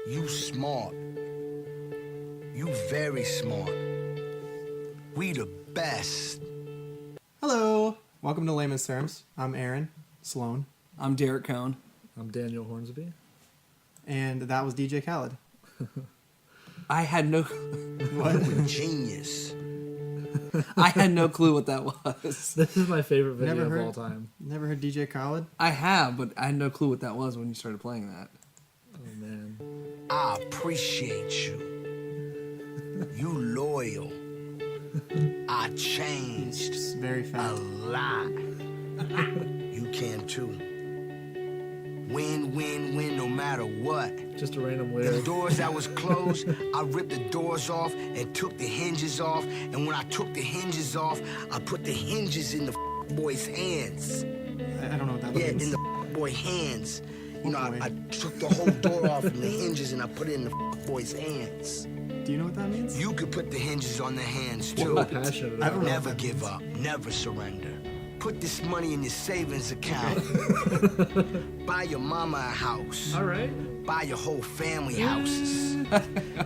You smart. You very smart. We the best. Hello. Welcome to LameMan's Terms. I'm Aaron Sloan. I'm Derek Cohn. I'm Daniel Hornsby. And that was DJ Khaled. I had no What? Genius. I had no clue what that was. This is my favorite video Never of heard- all time. Never heard DJ Khaled? I have, but I had no clue what that was when you started playing that. Oh man. I appreciate you. You loyal. I changed It's very a fat. lot. You can too. Win, win, win, no matter what. Just a random The lyric. doors that was closed, I ripped the doors off and took the hinges off. And when I took the hinges off, I put the hinges in the boy's hands. I don't know what that Yeah, means. in the boy hands. You know, boy. I took the whole door off from the hinges and I put it in the boy's hands. Do you know what that means? You could put the hinges on the hands So too. passionate I about don't it. know. Never give up, never surrender. Put this money in your savings account. Buy your mama a house. All right. Buy your whole family houses.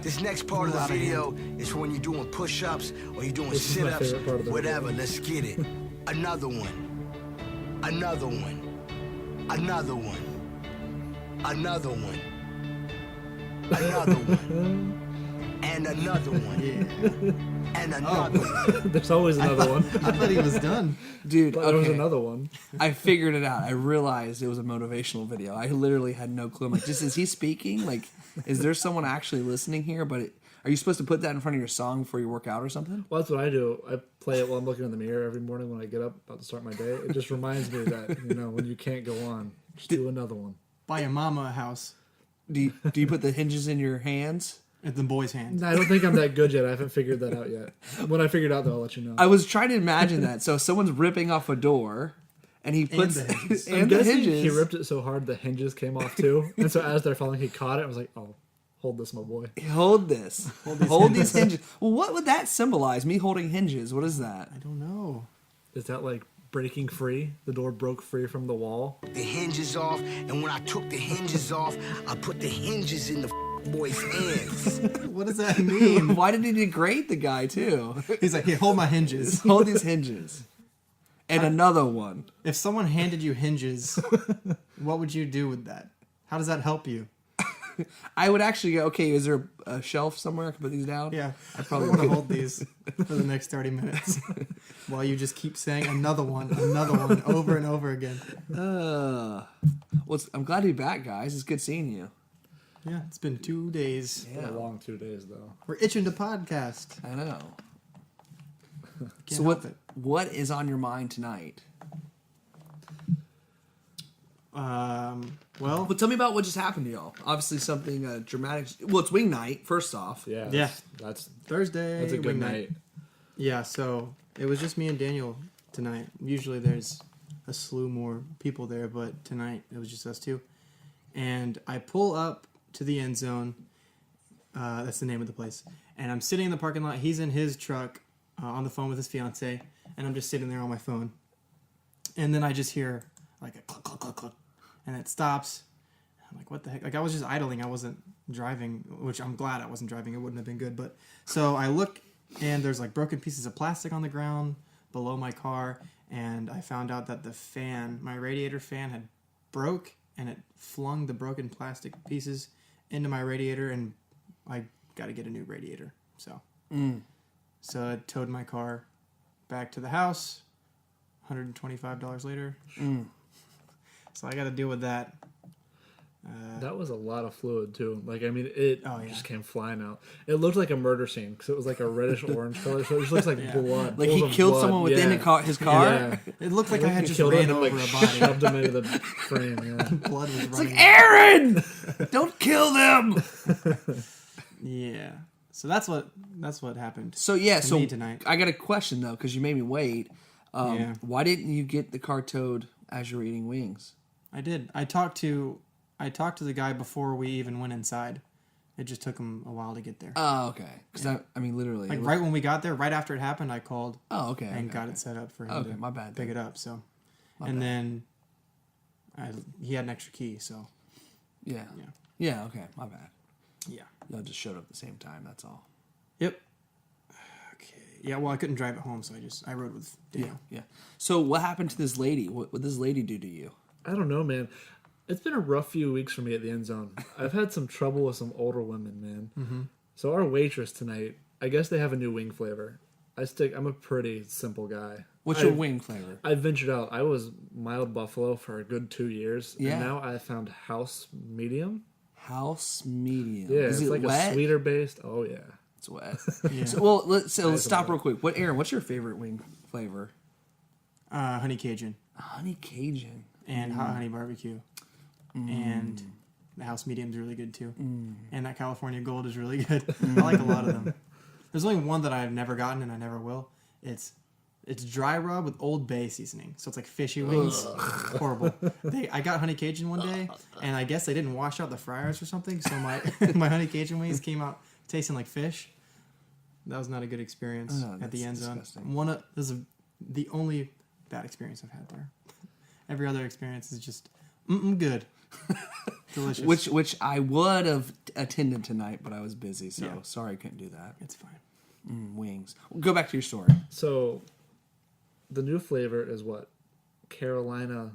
This next part of the video is for when you're doing push-ups or you're doing This is my sit-ups, favorite part of the whatever. video. Let's get it. Another one. Another one. Another one. Another one. Another one. And another one. Yeah. And another one. There's always another one. I thought he was done. Dude, But there was okay. another one. I figured it out. I realized it was a motivational video. I literally had no clue. I'm like, just is he speaking? Like, is there someone actually listening here? But are you supposed to put that in front of your song before you work out or something? Well, that's what I do. I play it while I'm looking in the mirror every morning when I get up about to start my day. It just reminds me that, when you can't go on, just do another one. Buy your mama a house Do you put the hinges in your hands? at the boy's hand. I don't think I'm that good yet. I haven't figured that out yet. When I figure it out, though, I'll let you know. I was trying to imagine that. So someone's ripping off a door, and he puts the hinges. and I'm the guessing hinges. he ripped it so hard the hinges came off too. And so as they're falling, he caught it. I was like, oh, hold this, my boy. Hold this. Hold these hinges. Well, what would that symbolize? Me holding hinges. What is that? I don't know. Is that like breaking free? The door broke free from the wall? The hinges off, and when I took the hinges off, I put the hinges in the boy's hands. What does that mean? Why did he degrade the guy too? He's like, hey, hold my hinges. Hold these hinges. And another one. If someone handed you hinges, what would you do with that? How does that help you? I would actually go, okay, is there a shelf somewhere I can put these down? Yeah, I probably want to would. hold these for the next 30 minutes while you just keep saying another one over and over again. Well, I'm glad to be back, guys. It's good seeing you. Yeah, it's been 2 days. It's been a long 2 days, though. We're itching to podcast. I know. Can't So help it. what is on your mind tonight? Well, Well, tell me about what just happened to y'all. Obviously something dramatic. Well, it's wing night, first off. Yeah. Yeah. That's Thursday. a good wing night. Yeah, so it was just me and Daniel tonight. Usually there's a slew more people there, but tonight it was just us two. And I pull up to the end zone. That's the name of the place. And I'm sitting in the parking lot. He's in his truck on the phone with his fiance. And I'm just sitting there on my phone. And then I just hear like a cluck, cluck, cluck, cluck. And it stops. I'm like, what the heck? Like, I was just idling. I wasn't driving, which I'm glad I wasn't driving. It wouldn't have been good. But so I look, and there's like broken pieces of plastic on the ground below my car. And I found out that the fan, my radiator fan, had broke, and it flung the broken plastic pieces into my radiator, and I got to get a new radiator. So, so I towed my car back to the house. $125 later. So I got to deal with that. That was a lot of fluid too. Like, I mean, it Oh, yeah. just came flying out. It looked like a murder scene because it was like a reddish orange color. So it just looks like blood. Like pools he of killed blood. someone within Yeah. his car? Yeah. It looked like I had He just killed ran him over and, a like, body. shoved him into the frame. Yeah. Blood was running. Like, Aaron! Don't kill them! Yeah. So that's what happened. So, yeah, to so me tonight. I got a question, though, because you made me wait. Yeah. Why didn't you get the car towed as you were eating wings? I did. I talked to the guy before we even went inside. It just took him a while to get there. Oh, okay. Because, I mean, literally. Like it was- right when we got there, right after it happened, I called Oh, okay. and okay, got okay. it set up for him Okay, to my bad pick then. it up. So, My and bad. then he had an extra key. So Yeah. Yeah. Yeah, okay. My bad. Yeah. Y'all just showed up at the same time. That's all. Yep. Okay. Yeah. Well, I couldn't drive it home, so I rode with Daniel. Yeah. So what happened to this lady? What did this lady do to you? I don't know, man. It's been a rough few weeks for me at the end zone. I've had some trouble with some older women, man. Mm-hmm. So our waitress tonight, I guess they have a new wing flavor. I'm a pretty simple guy. What's your wing flavor? I ventured out. I was mild buffalo for a good 2 years. Yeah. And now I found house medium. House medium. Yeah, Is it's it like wet? a sweeter based. Oh, yeah. It's wet. So, let's stop real quick. Aaron, what's your favorite wing flavor? Honey Cajun Honey Cajun. and hot honey barbecue, and the house medium's really good too, and that California Gold is really good. I like a lot of them. There's only one that I've never gotten and I never will. It's dry rub with Old Bay seasoning, so it's like fishy wings. Horrible. I got honey Cajun one day, and I guess they didn't wash out the fryers or something, so my my honey Cajun wings came out tasting like fish. That was not a good experience at the end zone. Disgusting. This is the only bad experience I've had there. Every other experience is just good, delicious. Which I would have attended tonight, but I was busy, so Yeah. sorry I couldn't do that. It's fine. Wings. Go back to your story. So the new flavor is what? Carolina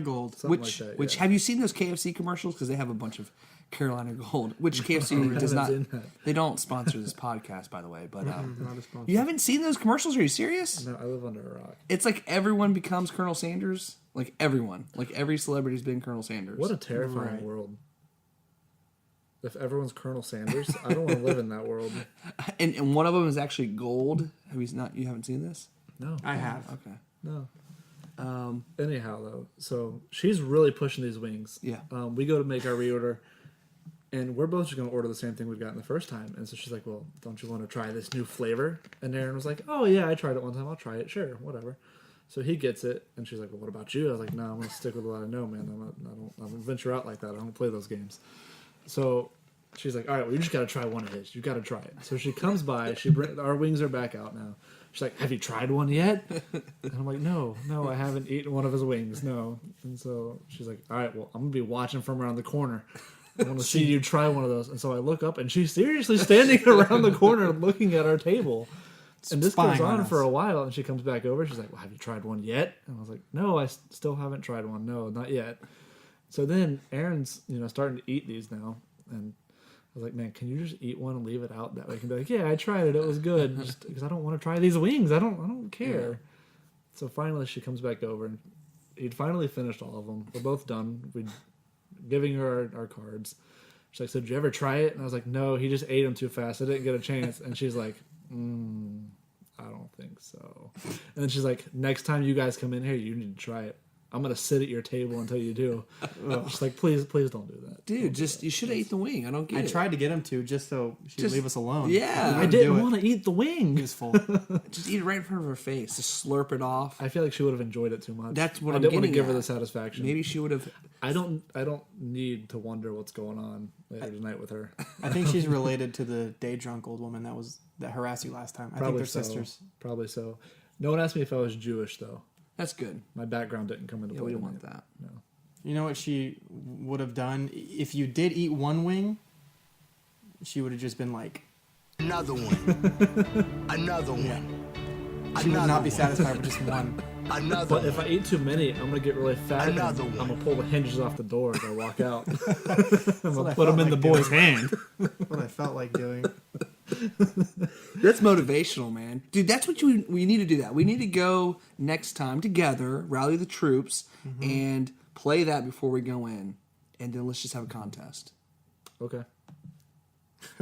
Gold. something like that. Which yeah. have you seen those KFC commercials? Because they have a bunch of Carolina Gold, which KFC does haven't not. seen that. They don't sponsor this podcast, by the way. But Not a sponsor. you haven't seen those commercials? Are you serious? No, I live under a rock. It's like everyone becomes Colonel Sanders. Like everyone. Like every celebrity's been Colonel Sanders. What a terrifying Right. world. If everyone's Colonel Sanders, I don't want to live in that world. And one of them is actually gold. You haven't seen this? No. I have. Okay. No. Anyhow, though, so she's really pushing these wings. Yeah. We go to make our reorder, and we're both just going to order the same thing we've gotten the first time. And so she's like, well, don't you want to try this new flavor? And Aaron was like, oh, yeah, I tried it one time. I'll try it. Sure, whatever. So he gets it, and she's like, well, what about you? I was like, no, I'm going to stick with what I know, man. I don't venture out like that. I don't play those games. So she's like, all right, well, you just got to try one of his. You got to try it. So she comes by. Our wings are back out now. She's like, have you tried one yet? And I'm like, no, I haven't eaten one of his wings, no. And so she's like, all right, well, I'm going to be watching from around the corner. I want to see you try one of those. And so I look up, and she's seriously standing around the corner looking at our table. And this goes Spying on on us. for a while, and she comes back over. She's like, well, have you tried one yet? And I was like, no, I still haven't tried one. No, not yet. So then Aaron's, starting to eat these now. And I was like, man, can you just eat one and leave it out? That way I can be like, yeah, I tried it. It was good. Just because I don't want to try these wings. I don't care. Yeah. So finally she comes back over, and he'd finally finished all of them. We're both done. We're giving her our cards. She's like, so did you ever try it? And I was like, no, he just ate them too fast. I didn't get a chance. And she's like, I don't think so. And then she's like, next time you guys come in here, you need to try it. I'm going to sit at your table until you do. She's like, please don't do that. Dude, you should have ate the wing. I don't get I it. tried to get him to just so she'd Just- leave us alone. yeah. He I wouldn't do didn't it. want to eat the He wing. was full. Just eat it right in front of her face. Just slurp it off. I feel like she would have enjoyed it too much. That's what I I'm didn't want to getting give her at. the satisfaction. Maybe she would have. I don't need to wonder what's going on later tonight with her. I think she's related to the day drunk old woman that harassed you last time. I think they're so. sisters. Probably so. No one asked me if I was Jewish though. That's good. My background didn't come into Yeah, play. we don't tonight. want that. No. You know what she would have done if you did eat one wing? She would have just been like, Another one. Another one. she would not be one. satisfied with just one. Another But one. if I eat too many, I'm gonna get really fat. Another and one. I'm gonna pull the hinges off the door as I walk out. I'm what gonna I put them felt in the like boy's hand. What I felt like doing. That's motivational, man. Dude, that's what we need to do that. We need to go next time together, rally the troops, and play that before we go in. And then let's just have a contest. Okay.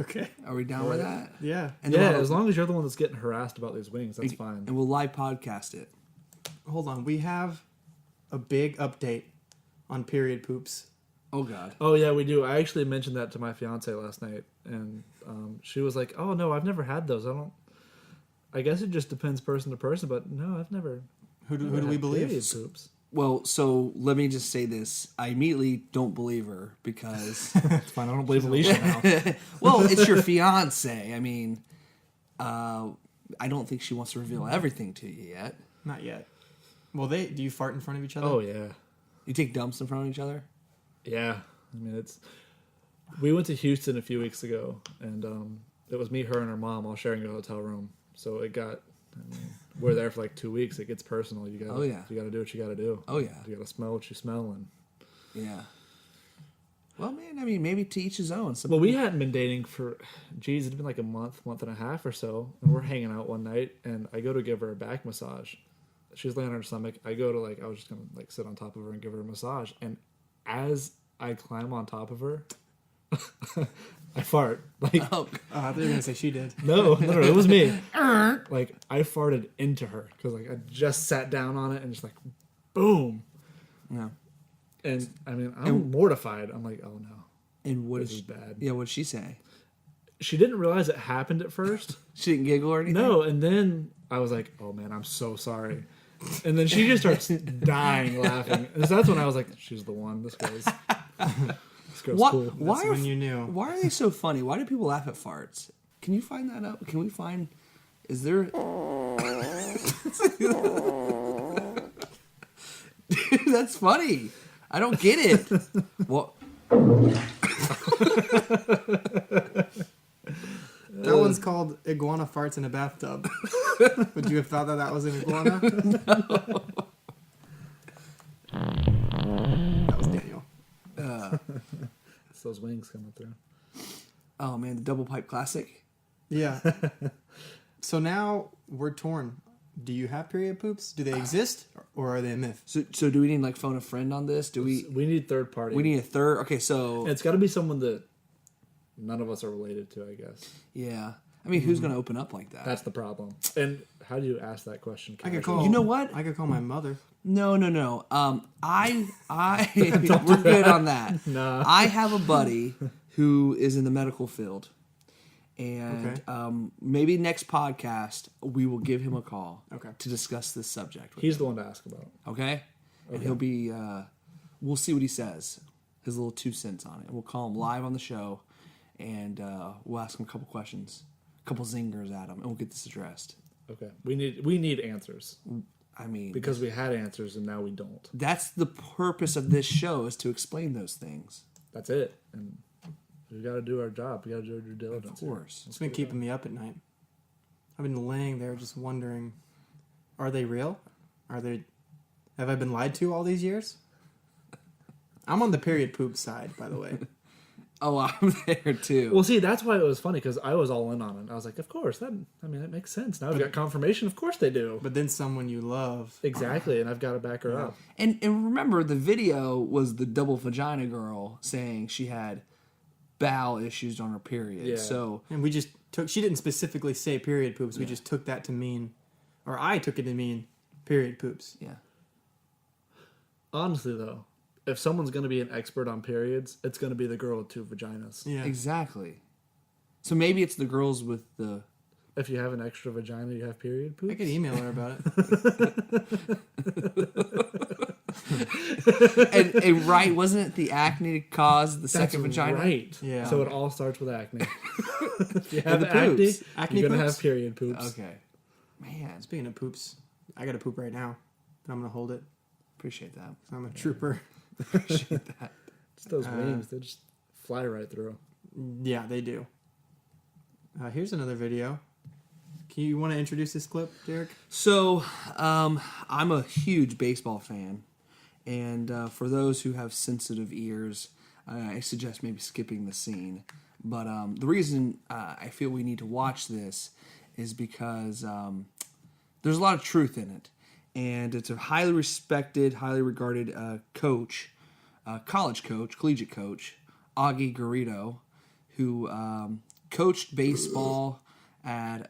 Okay. Are we down with that? Yeah. And Yeah, then we'll- as long as you're the one that's getting harassed about these wings, that's fine. And we'll live podcast it. Hold on. We have a big update on period poops. Oh, God. Oh yeah, we do. I actually mentioned that to my fiance last night, and she was like, "Oh no, I've never had those. I guess it just depends person to person, but no, I've never." Who do never we had believe? period poops. Well, so let me just say this. I immediately don't believe her because... It's fine. I don't believe Alicia now. well, it's your fiance. I mean, I don't think she wants to reveal everything to you yet. Not yet. Well, do you fart in front of each other? Oh yeah, You take dumps in front of each other? yeah. I mean, We went to Houston a few weeks ago, and it was me, her, and her mom all sharing a hotel room. So it got. I mean, we're there for like 2 weeks. It gets personal. You got. You got to do what you got to do. Oh yeah. You got to smell what you smell, and Yeah. Well, man, I mean, maybe to each his own. well, we hadn't been dating for, geez, it'd been like a month and a half or so, and we're hanging out one night, and I go to give her a back massage. She's laying on her stomach. I go to I was just gonna sit on top of her and give her a massage, and as I climb on top of her, I fart. Oh, I thought you were gonna say she did. No, it was me. I farted into her because I just sat down on it and just boom. Yeah. And I mean, I'm mortified. I'm like, oh no. And what This is is bad. Yeah, what'd she say? She didn't realize it happened at first. She didn't giggle or anything? No, and then I was like, oh man, I'm so sorry. And then she just starts dying laughing. And so that's when I was like, she's the one. This girl's cool. Why That's when you knew. Why are they so funny? Why do people laugh at farts? Can you find that up? Can we find... Is there... Dude, that's funny. I don't get it. What? That one's called Iguana Farts in a Bathtub. Would you have thought that was an iguana? No. That was Daniel. It's those wings coming through. Oh, man, the Double Pipe Classic. Yeah. So now we're torn. Do you have period poops? Do they exist, or are they a myth? So do we need phone a friend on this? Do we? We need third party. We need a third. Okay, so And it's got to be someone that none of us are related to, I guess. yeah. I mean, who's gonna open up like that? That's the problem. And how do you ask that question? I could casually? call. You know what? I could call my mother. No. I we're good on that. Nah. I have a buddy who is in the medical field, and Okay. Maybe next podcast we will give him a call. Okay. To discuss this subject. With He's the one to ask about. Okay? And he'll be, we'll see what he says, his little 2 cents on it. We'll call him live on the show, and we'll ask him a couple questions, a couple zingers at him, and we'll get this addressed. Okay. We need answers. I mean, Because we had answers and now we don't. that's the purpose of this show, is to explain those things. That's it. And we got to do our job. We got to do our due diligence. Of course. It's been keeping me up at night. I've been laying there just wondering, are they real? Have I been lied to all these years? I'm on the period poop side, by the way. Oh, I'm there too. Well, see, that's why it was funny, because I was all in on it. I was like, of course. That makes sense. Now we've got confirmation. Of course they do. But then someone you love. Exactly. And I've got to back her up. And remember, the video was the double vagina girl saying she had bowel issues on her period. Yeah. So And we just took, she didn't specifically say period poops. We just took that to mean, or I took it to mean period poops. yeah. Honestly, though, if someone's going to be an expert on periods, it's going to be the girl with 2 vaginas. Yeah. Exactly. So maybe it's the girls with the... If you have an extra vagina, you have period poops. I could email her about it. and right, wasn't it the acne that caused the That's second vagina? right. Yeah. So it all starts with acne. If you have the acne, poops. Acne you're going to poops? have period poops. Okay. Man, Speaking of poops, I got to poop right now. And I'm going to hold it. appreciate that. 'Cause I'm a trooper. Appreciate that. It's those wings. They just fly right through. Yeah, they do. Here's another video. You want to introduce this clip, Derek? So, I'm a huge baseball fan. And for those who have sensitive ears, I suggest maybe skipping the scene. But the reason I feel we need to watch this is because there's a lot of truth in it. And it's a highly respected, highly regarded coach, college coach, collegiate coach, Augie Garrido, who coached baseball at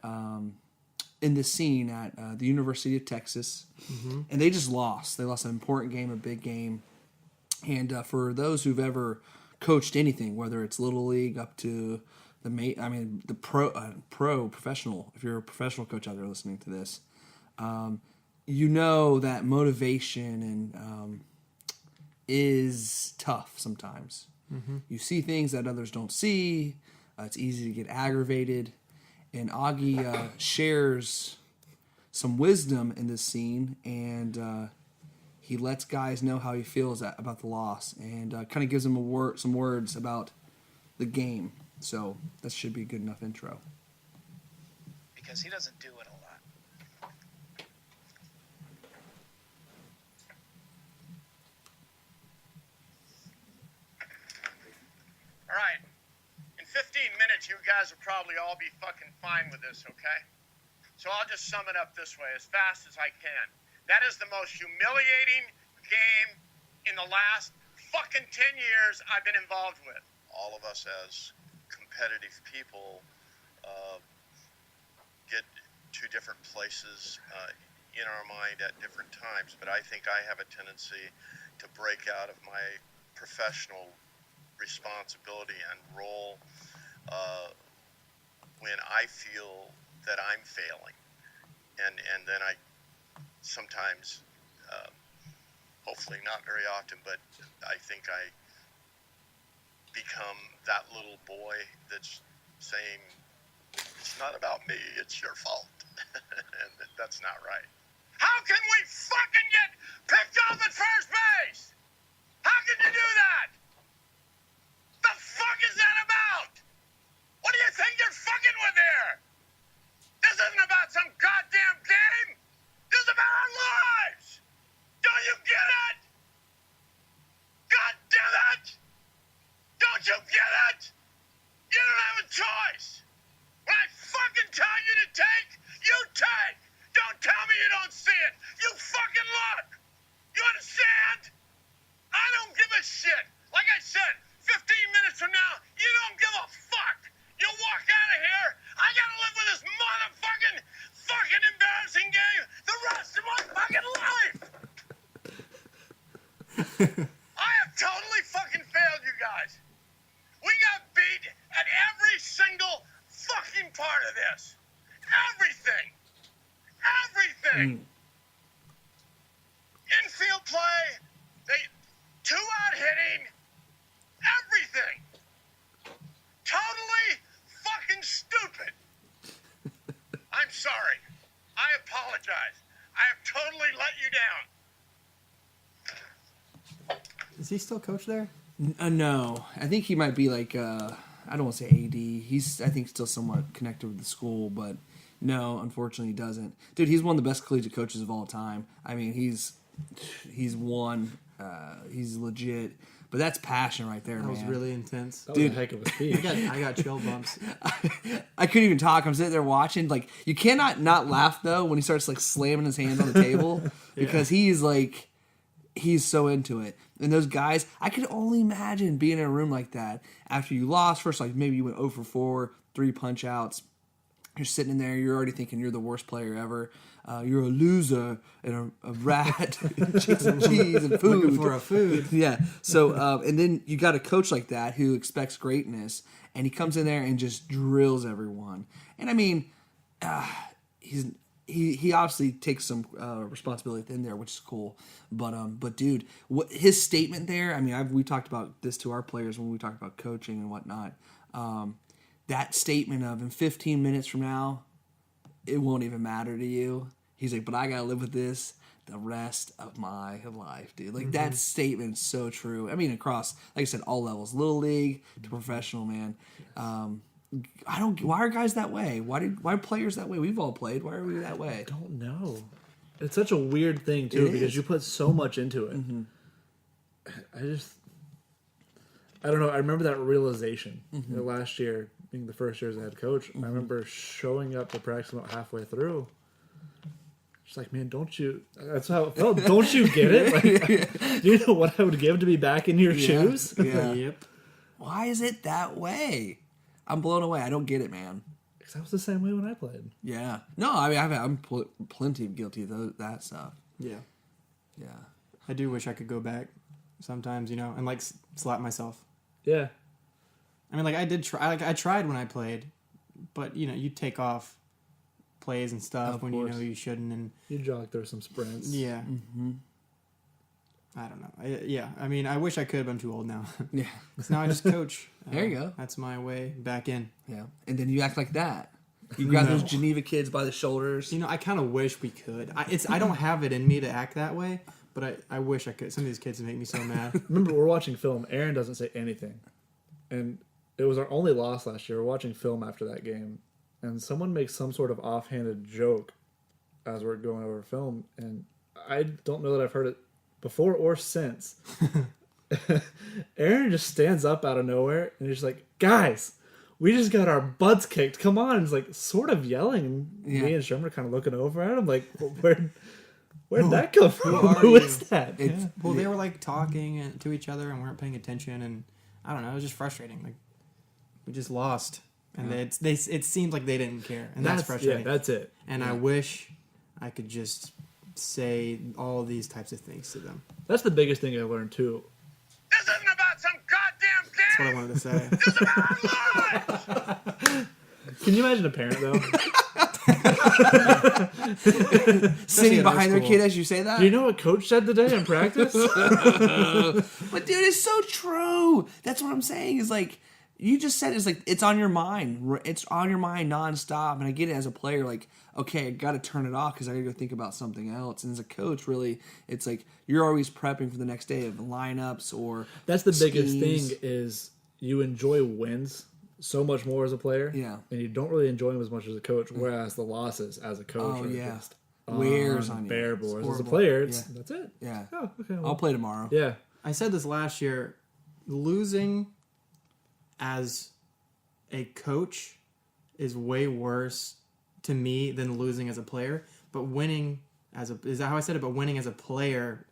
in the scene at the University of Texas. Mm-hmm. And they just lost. They lost an important game, a big game. And for those who've ever coached anything, whether it's Little League up to the professional, if you're a professional coach out there listening to this, you know that motivation and is tough sometimes. Mm-hmm. You see things that others don't see. It's easy to get aggravated. And Augie shares some wisdom in this scene, and he lets guys know how he feels about the loss, and kind of gives them some words about the game. So that should be a good enough intro. Because he doesn't do it a lot. All right. In 15 minutes, you guys will probably all be fucking fine with this, okay? So I'll just sum it up this way as fast as I can. That is the most humiliating game in the last fucking 10 years I've been involved with. All of us as competitive people get to different places in our mind at different times, but I think I have a tendency to break out of my professional responsibility and role when I feel that I'm failing, and then I sometimes, hopefully not very often, but I think I become that little boy that's saying, it's not about me, it's your fault. And that's not right. How can we fucking get picked off at first base? How can you do that? The fuck is that about? What do you think you're fucking with here? This isn't about some goddamn game. This is about our lives. Don't you get it? God damn it! Don't you get it? You don't have a choice. When I fucking tell you to take, you take. Don't tell me you don't see it. You fucking look. You understand? I don't give a shit. Like I said, 15 minutes from now, you don't give a fuck. You walk out of here, I gotta live with this motherfucking fucking embarrassing game the rest of my fucking life. I have totally fucking failed you guys. We got beat at every single fucking part of this. Everything. Everything. Infield play, they two-out hitting, everything. Totally fucking stupid. I'm sorry. I apologize. I have totally let you down. Is he still coach there? No, I think he might be like I don't want to say AD. He's I think still somewhat connected with the school, but no, unfortunately, he doesn't. Dude, he's one of the best collegiate coaches of all time. I mean, he's won. He's legit. But that's passion right there, That man. was really intense. That was a heck of a speech. I got chill bumps. I couldn't even talk. I'm sitting there watching. Like, you cannot not laugh though when he starts like slamming his hands on the table because he's so into it. And those guys, I could only imagine being in a room like that after you lost. First, like maybe you went 0 for 4, 3 punch outs. You're sitting in there. You're already thinking you're the worst player ever. You're a loser and a rat, chasing cheese and food. Looking for a food. Yeah. So, and then you got a coach like that who expects greatness, and he comes in there and just drills everyone. And I mean, he obviously takes some responsibility in there, which is cool. But dude, his statement there. I mean, we talked about this to our players when we talked about coaching and whatnot. That statement of in 15 minutes from now, it won't even matter to you. He's like, but I gotta live with this the rest of my life, dude. Like that statement is so true. I mean, across, like I said, all levels, little league to professional, man. Why are guys that way? Why are players that way? We've all played. Why are we that way? I don't know. It's such a weird thing too It because is. you put so much into it. I don't know. I remember that realization last year, being the first year as a head coach. I remember showing up to practice about halfway through. Just like, man, don't you? That's how it felt. Don't you get it? Like, do you know what I would give to be back in your shoes? Yeah. Yep. Why is it that way? I'm blown away. I don't get it, man. Because I was the same way when I played. Yeah. No, I mean, I'm plenty guilty of that stuff. Yeah. Yeah. I do wish I could go back sometimes, and like slap myself. Yeah. I mean, like I did try. Like I tried when I played, but you take off plays and stuff Of when course. you shouldn't, and You jog through some sprints. yeah. I don't know. I mean, I wish I could, but I'm too old now. Yeah. So now I just coach. There you go. That's my way back in. Yeah. And then you act like that. You grab those Geneva kids by the shoulders. I kind of wish we could. I don't have it in me to act that way, but I wish I could. Some of these kids make me so mad. Remember, we're watching film. Aaron doesn't say anything. And It was our only loss last year. We're watching film after that game, and someone makes some sort of offhanded joke as we're going over film, and I don't know that I've heard it before or since. Aaron just stands up out of nowhere, and he's like, "Guys, we just got our butts kicked. Come on!" And he's like, sort of yelling, and me and Sherman are kind of looking over at him, like, "Where'd that come from? Who is that?" Well, they were like talking to each other and weren't paying attention, and I don't know. It was just frustrating. Like we just lost, and it seemed like they didn't care, and that's frustrating. Yeah, that's it. And I wish I could just say all these types of things to them. That's the biggest thing I learned too. This isn't about some goddamn game. That's what I wanted to say. This is about life. Can you imagine a parent though? Sitting at our behind their school. kid as you say that? Do you know what coach said today in practice? But dude, it's so true. That's what I'm saying. Is like you just said. It's like it's on your mind. It's on your mind nonstop. And I get it as a player. Like, okay, I got to turn it off because I got to go think about something else. And as a coach, really, it's like you're always prepping for the next day of lineups or. That's the biggest schemes. thing is you enjoy wins so much more as a player. Yeah. And you don't really enjoy them as much as a coach. Whereas the losses as a coach are just wears on you. unbearable. It's As a horrible. player, Yeah. that's it. Yeah. Oh, okay. Well, I'll play tomorrow. yeah. I said this last year. Losing as a coach is way worse to me than losing as a player. But winning is that how I said it? But winning as a player,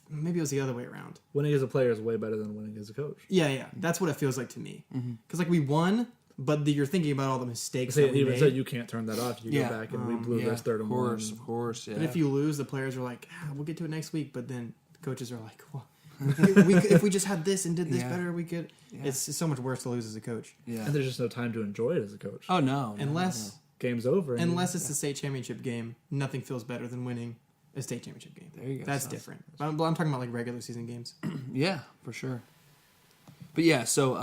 maybe it was the other way around. Winning as a player is way better than winning as a coach. Yeah. That's what it feels like to me. Because like we won, but you're thinking about all the mistakes See, that we even made. so, you can't turn that off. You Yeah. go back and we blew this third Of and course, one. of course. Yeah. But if you lose, the players are like, we'll get to it next week. But then the coaches are like, well, if we just had this and did this better, we could. Yeah. It's so much worse to lose as a coach. yeah. And there's just no time to enjoy it as a coach. Oh no. Unless Game's over. and unless it's the state championship game, nothing feels better than winning a state championship game. There you go. That's So- different. But I'm talking about like regular season games. Yeah, for sure. But yeah, so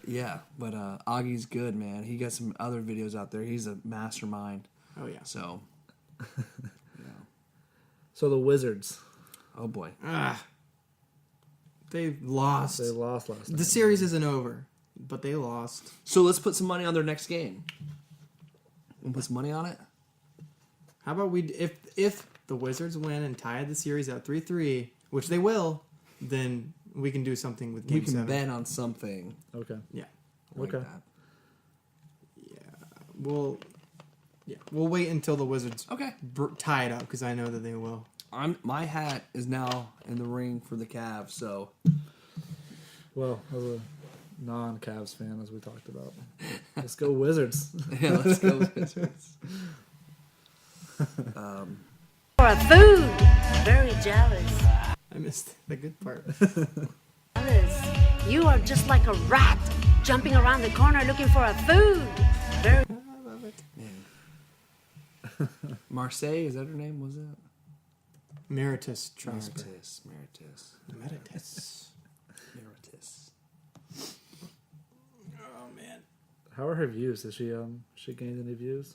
yeah, but Augie's good, man. He got some other videos out there. He's a mastermind. Oh yeah. So, So the Wizards, oh boy. They lost. they lost last night. The series isn't over, but they lost. So let's put some money on their next game. We'll put some money on it. How about we if the Wizards win and tie the series at 3-3, which they will, then we can do something with Game We can 7. bet on something. Okay. Yeah. Like Okay. that. We'll wait until the Wizards Okay. tie it up because I know that they will. My hat is now in the ring for the Cavs. So Well, as a non-Cavs fan, as we talked about, let's go Wizards. yeah, let's go Wizards. For a food. Very jealous. I missed the good part. Jealous. You are just like a rat jumping around the corner looking for a food. Very Marseille, is that her name? Was it? Meritus Trusper. Meritus. Oh man. How are her views? Has she gained any views?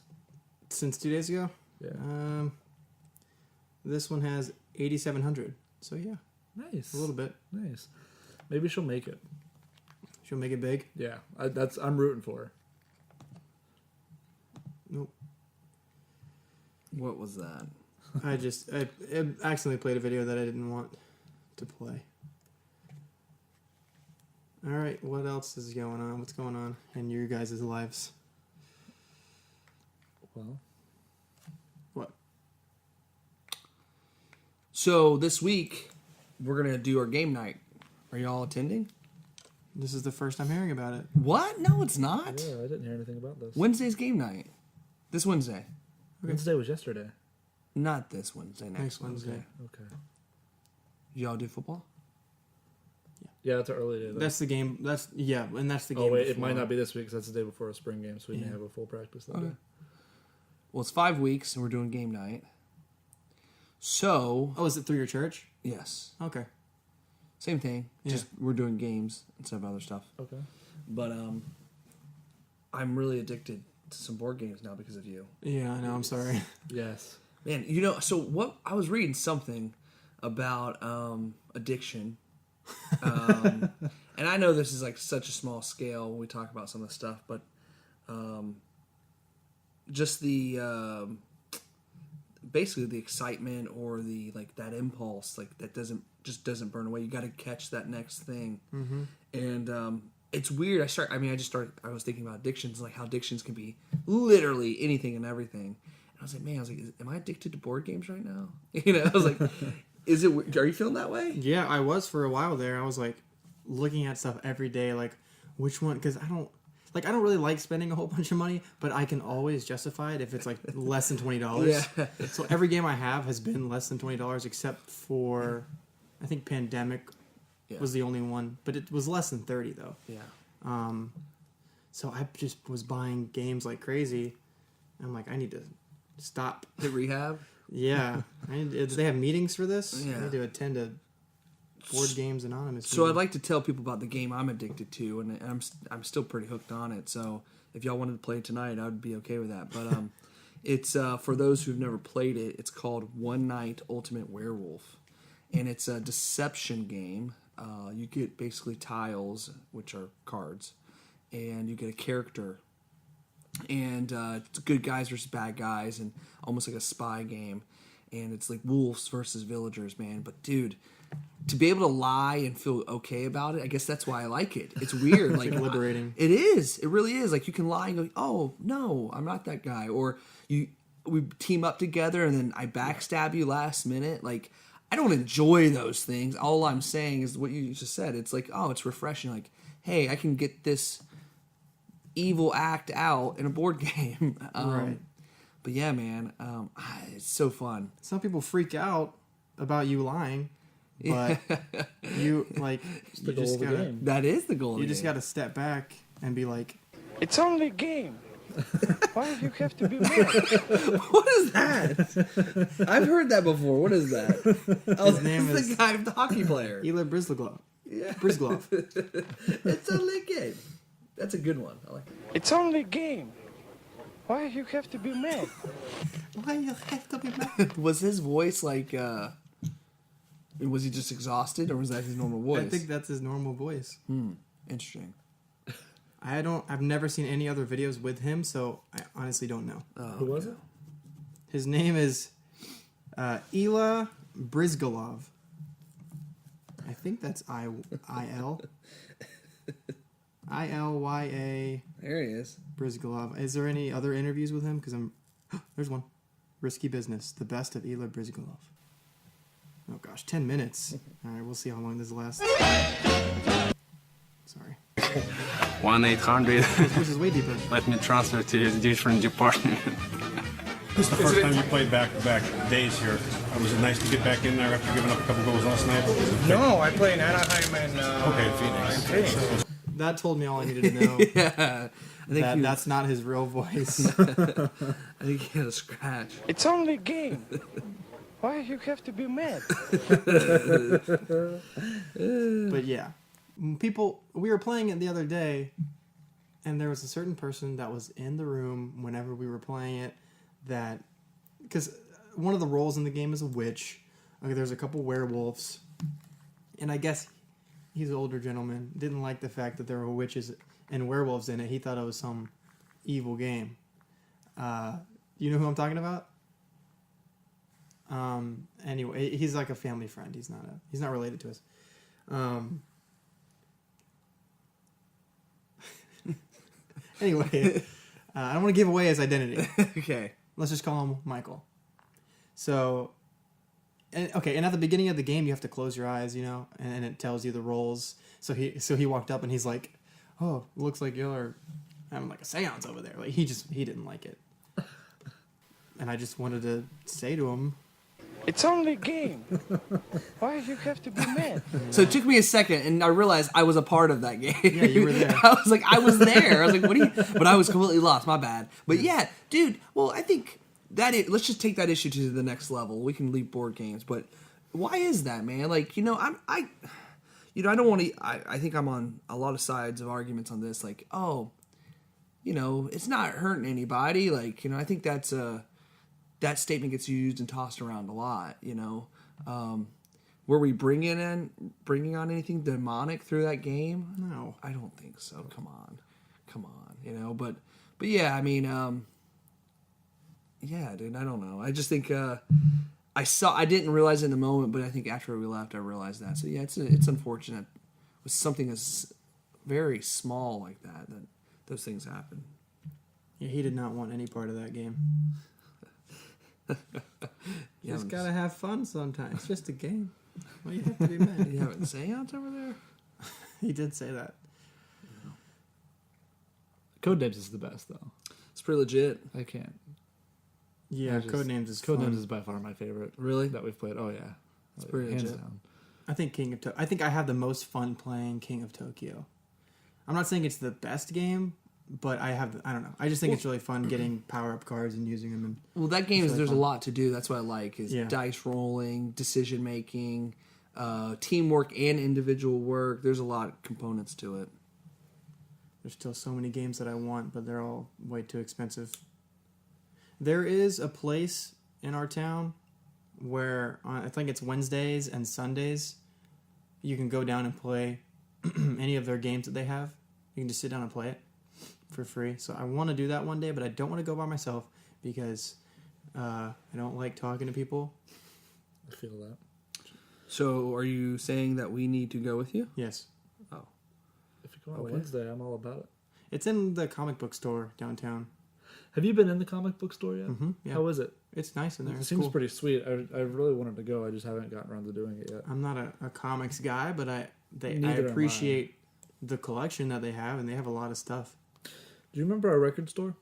Since 2 days ago? Yeah. This one has 8,700. So yeah, Nice. a little bit. Nice. Maybe she'll make it. She'll make it big. Yeah. I'm rooting for her. Nope. What was that? I accidentally played a video that I didn't want to play. All right, what else is going on? What's going on in your guys' lives? Well, What? So this week we're gonna do our game night. Are y'all attending? This is the first I'm hearing about it. What? No, it's not. yeah, I didn't hear anything about this. Wednesday's game night. This Wednesday. Wednesday was yesterday. Not this Wednesday. Next Wednesday. Okay. Y'all do football? Yeah, it's an early day. Though. That's the game. That's the game. Oh wait, it before. might not be this week because that's the day before a spring game, so we may have a full practice that day. Well, it's 5 weeks and we're doing game night. So Oh, is it through your church? yes, Okay. same thing. Yeah. Just we're doing games instead of other stuff. Okay. But I'm really addicted to some board games now because of you. Yeah, I know. I'm sorry. Yes. Man, so what I was reading something about addiction And I know this is like such a small scale when we talk about some of the stuff, but just the basically the excitement or the like that impulse, like that doesn't burn away. You got to catch that next thing, and it's weird. I was thinking about addictions, like how addictions can be literally anything and everything. And I was like, am I addicted to board games right now? You know, I was like, are you feeling that way? Yeah, I was for a while there. I was like looking at stuff every day, like which one, because I don't really like spending a whole bunch of money, but I can always justify it if it's like less than $20. Yeah. So every game I have has been less than $20, except for I think Pandemic was the only one, but it was less than 30 though. Yeah. So I just was buying games like crazy. I'm like, I need to stop. Hit rehab. Yeah. Do they have meetings for this? Yeah. I need to attend a Board Games Anonymous So meeting. I'd like to tell people about the game I'm addicted to, and I'm still pretty hooked on it. So if y'all wanted to play it tonight, I would be okay with that. But it's for those who've never played it. It's called One Night Ultimate Werewolf, and it's a deception game. You get basically tiles, which are cards, and you get a character. And it's good guys versus bad guys, and almost like a spy game. And it's like wolves versus villagers, man. But dude, to be able to lie and feel okay about it, I guess that's why I like it. It's weird, like liberating. It is. It really is. Like you can lie and go, "Oh no, I'm not that guy," or we team up together and then I backstab you last minute. Like I don't enjoy those things. All I'm saying is what you just said. It's like, oh, it's refreshing. Like, hey, I can get this evil act out in a board game. Right. But yeah, man, it's so fun. Some people freak out about you lying, but you like The you goal just of the gotta game. That is the goal. Of you the just game. gotta step back and be like, It's only a game. Why do you have to be mad? What is that? I've heard that before. What is that? Oh, His name it's is the guy, the hockey player. Eli Brizglov. Yeah. Brizglov. It's only a game. That's a good one. I like it. It's only a game. Why do you have to be mad? Why you have to be mad? Was his voice like? Was he just exhausted, or was that his normal voice? I think that's his normal voice. Interesting. I've never seen any other videos with him, so I honestly don't know. Who was it? His name is Ila Brizgalov. I think that's I-L. I-L-Y-A There he is. Brizgalov. Is there any other interviews with him? Because there's one. Risky Business. The best of Ila Brizgalov. Oh gosh, 10 minutes. All right, we'll see how long this lasts. Sorry. 1-800. This is way deeper. Let me transfer to a different department. This is the first time you played back-to-back days here. Was it nice to get back in there after giving up a couple goals last night? No, I play in Anaheim and Phoenix. That told me all I needed to know. Yeah. I think That's not his real voice. I think he had a scratch. It's only a game. Why do you have to be mad? But yeah, we were playing it the other day, and there was a certain person that was in the room whenever we were playing it, that, because one of the roles in the game is a witch. Okay, there's a couple werewolves, and I guess he's an older gentleman, didn't like the fact that there were witches and werewolves in it. He thought it was some evil game. You know who I'm talking about? Anyway, he's like a family friend. He's not related to us. Anyway, I don't want to give away his identity. Okay. Let's just call him Michael. So, and at the beginning of the game, you have to close your eyes, and it tells you the roles. So he walked up and he's like, "Oh, looks like you're having like a seance over there." Like he didn't like it, and I just wanted to say to him, It's only a game. Why do you have to be mad? So it took me a second, and I realized I was a part of that game. Yeah, you were there. I was like, I was there. I was like, what do you... But I was completely lost. My bad. But yeah, dude, well, I think let's just take that issue to the next level. We can leave board games, but why is that, man? Like, I don't want to... I think I'm on a lot of sides of arguments on this. Like, oh, it's not hurting anybody. Like, I think that statement gets used and tossed around a lot, Were we bringing on anything demonic through that game? No. I don't think so. Come on. You know, but yeah, I mean, yeah, dude, I don't know. I just think I didn't realize in the moment, but I think after we left, I realized that. So yeah, it's unfortunate with something as very small like that those things happen. Yeah, he did not want any part of that game. You just haven't- gotta have fun sometimes. It's just a game. Well, you have to be mad. You having seance over there? He did say that. Codenames is the best though. It's pretty legit. I can't. Yeah, Codenames is fun. Codenames is by far my favorite. Really? That we've played. Oh yeah, it's pretty hands legit. down. I think I think I have the most fun playing King of Tokyo. I'm not saying it's the best game, but I don't know. I just think it's really fun getting power-up cards and using them. And Well, that game it's is really there's fun. a lot to do. That's what I like is Yeah. dice rolling, decision making, teamwork, and individual work. There's a lot of components to it. There's still so many games that I want, but they're all way too expensive. There is a place in our town where I think it's Wednesdays and Sundays. You can go down and play any of their games that they have. You can just sit down and play it for free. So I want to do that one day, but I don't want to go by myself because I don't like talking to people. I feel that. So, are you saying that we need to go with you? Yes. Oh, If you go on Okay. Wednesday, I'm all about it. It's in the comic book store downtown. Have you been in the comic book store yet? Mhm, yeah. How is it? It's nice in there. It It's seems cool. pretty sweet. I really wanted to go. I just haven't gotten around to doing it yet. I'm not a comics guy, but I Neither am I. appreciate the collection that they have, and they have a lot of stuff. Do you remember our record store?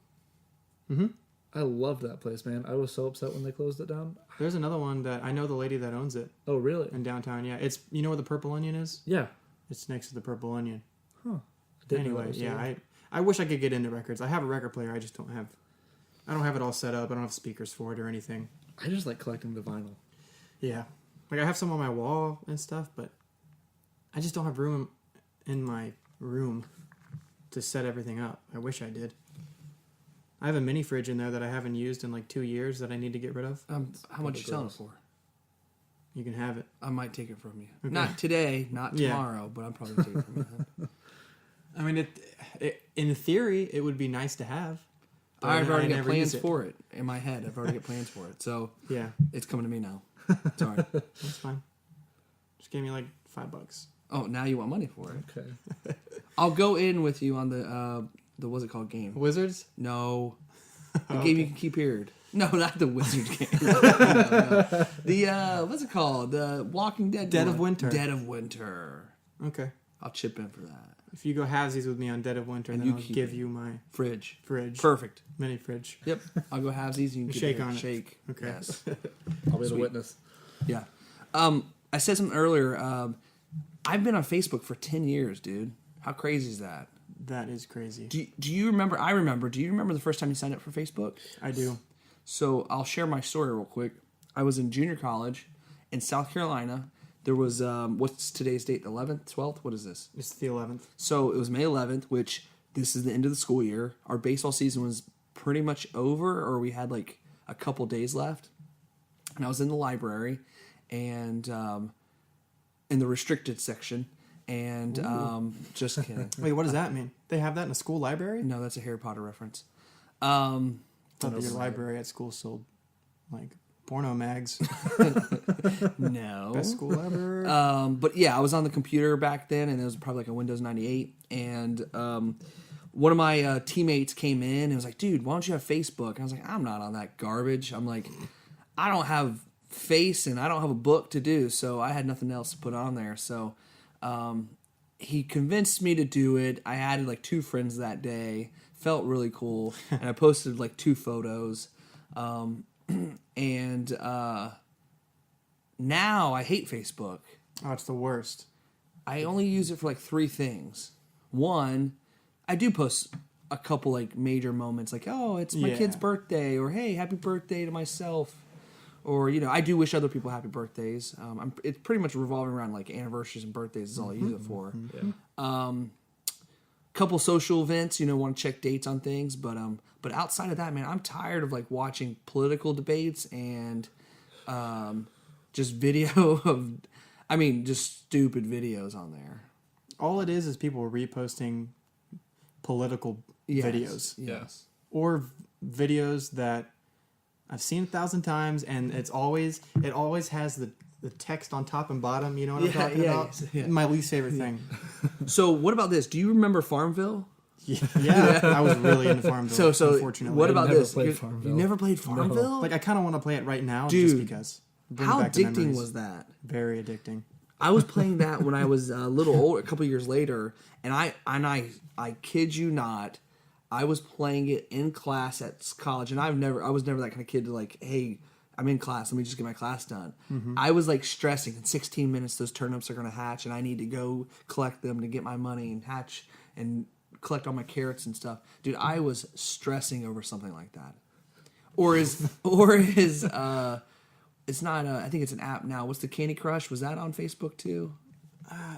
Mm-hmm. I loved that place, man. I was so upset when they closed it down. There's another one that I know the lady that owns it Oh, really? in downtown. Yeah, it's where the Purple Onion is. Yeah. It's next to the Purple Onion. Huh. I didn't know that Anyway, was yeah, there. I wish I could get into records. I have a record player. I just don't have. I don't have it all set up. I don't have speakers for it or anything. I just like collecting the vinyl. Yeah, like I have some on my wall and stuff, but I just don't have room in my room to set everything up. I wish I did. I have a mini fridge in there that I haven't used in like 2 years that I need to get rid of. how much you selling it for? You can have it. I might take it from you. Okay. Not today, not Yeah. tomorrow, but I'm probably taking it from you. I mean, in theory, it would be nice to have. but I've already I got never plans use it. for it in my head. I've already got plans for it. So Yeah, it's coming to me now. Sorry. that's fine. Just give me like $5. Oh, now you want money for it. Okay. I'll go in with you on the what's it called game? Wizards? No. The game you can keep here. No, not the Wizard game. No. The what's it called? The Walking Dead. Dead of one. Winter. Dead of Winter. Okay. I'll chip in for that. If you go halvesies with me on Dead of Winter, And then you I'll keep give it. you my Fridge. fridge. Perfect. Mini fridge. Yep. I'll go halvesies and you can Shake keep on it. Shake. Okay. Yes. I'll be the Sweet. witness. Yeah. I said something earlier. I've been on Facebook for 10 years, dude. How crazy is that? That is crazy. Do you remember? I remember. Do you remember the first time you signed up for Facebook? I do. So I'll share my story real quick. I was in junior college in South Carolina. There was, what's today's date? 11th? 12th? What is this? It's the 11th. So it was May 11th, which this is the end of the school year. Our baseball season was pretty much over, or we had like a couple days left. And I was in the library and in the restricted section. And just kidding. Wait, what does that mean? They have that in a school library? No, that's a Harry Potter reference. I thought that your library at school sold like porno mags. No. Best school ever. But yeah, I was on the computer back then, and it was probably like a Windows 98. And one of my teammates came in and was like, dude, why don't you have Facebook? And I was like, I'm not on that garbage. I'm like, I don't have Face and I don't have a book to do, so I had nothing else to put on there. So he convinced me to do it. I added like 2 friends that day. Felt really cool. And I posted like 2 photos. And now I hate Facebook. Oh, it's the worst. I only use it for like 3 things. One, I do post a couple like major moments like, oh, it's my Yeah. kid's birthday, or hey, happy birthday to myself. Or, you know, I do wish other people happy birthdays. It's pretty much revolving around like anniversaries and birthdays is all I use it for. Couple social events, you know, want to check dates on things, but outside of that, man, I'm tired of like watching political debates and just video I mean, just stupid videos on there. All it is people reposting political videos. Yes. Or videos that I've seen 1,000 times, and it always has the text on top and bottom. You know what I'm talking about? Yeah. My least favorite thing. So what about this? Do you remember Farmville? Yeah, I was really into Farmville. So unfortunately, what about never this? played Farmville. You never played Farmville? Like I kind of want to play it right now, Dude, just because. Bring How back the addicting memories. was that? Very addicting. I was playing that when I was a little older, a couple years later, and I kid you not, I was playing it in class at college, and I was never that kind of kid to like, hey, I'm in class, let me just get my class done. I was like stressing. In 16 minutes, those turnips are going to hatch, and I need to go collect them to get my money and hatch and collect all my carrots and stuff. Dude, I was stressing over something like that. It's not. I think it's an app now. What's the Candy Crush? Was that on Facebook too?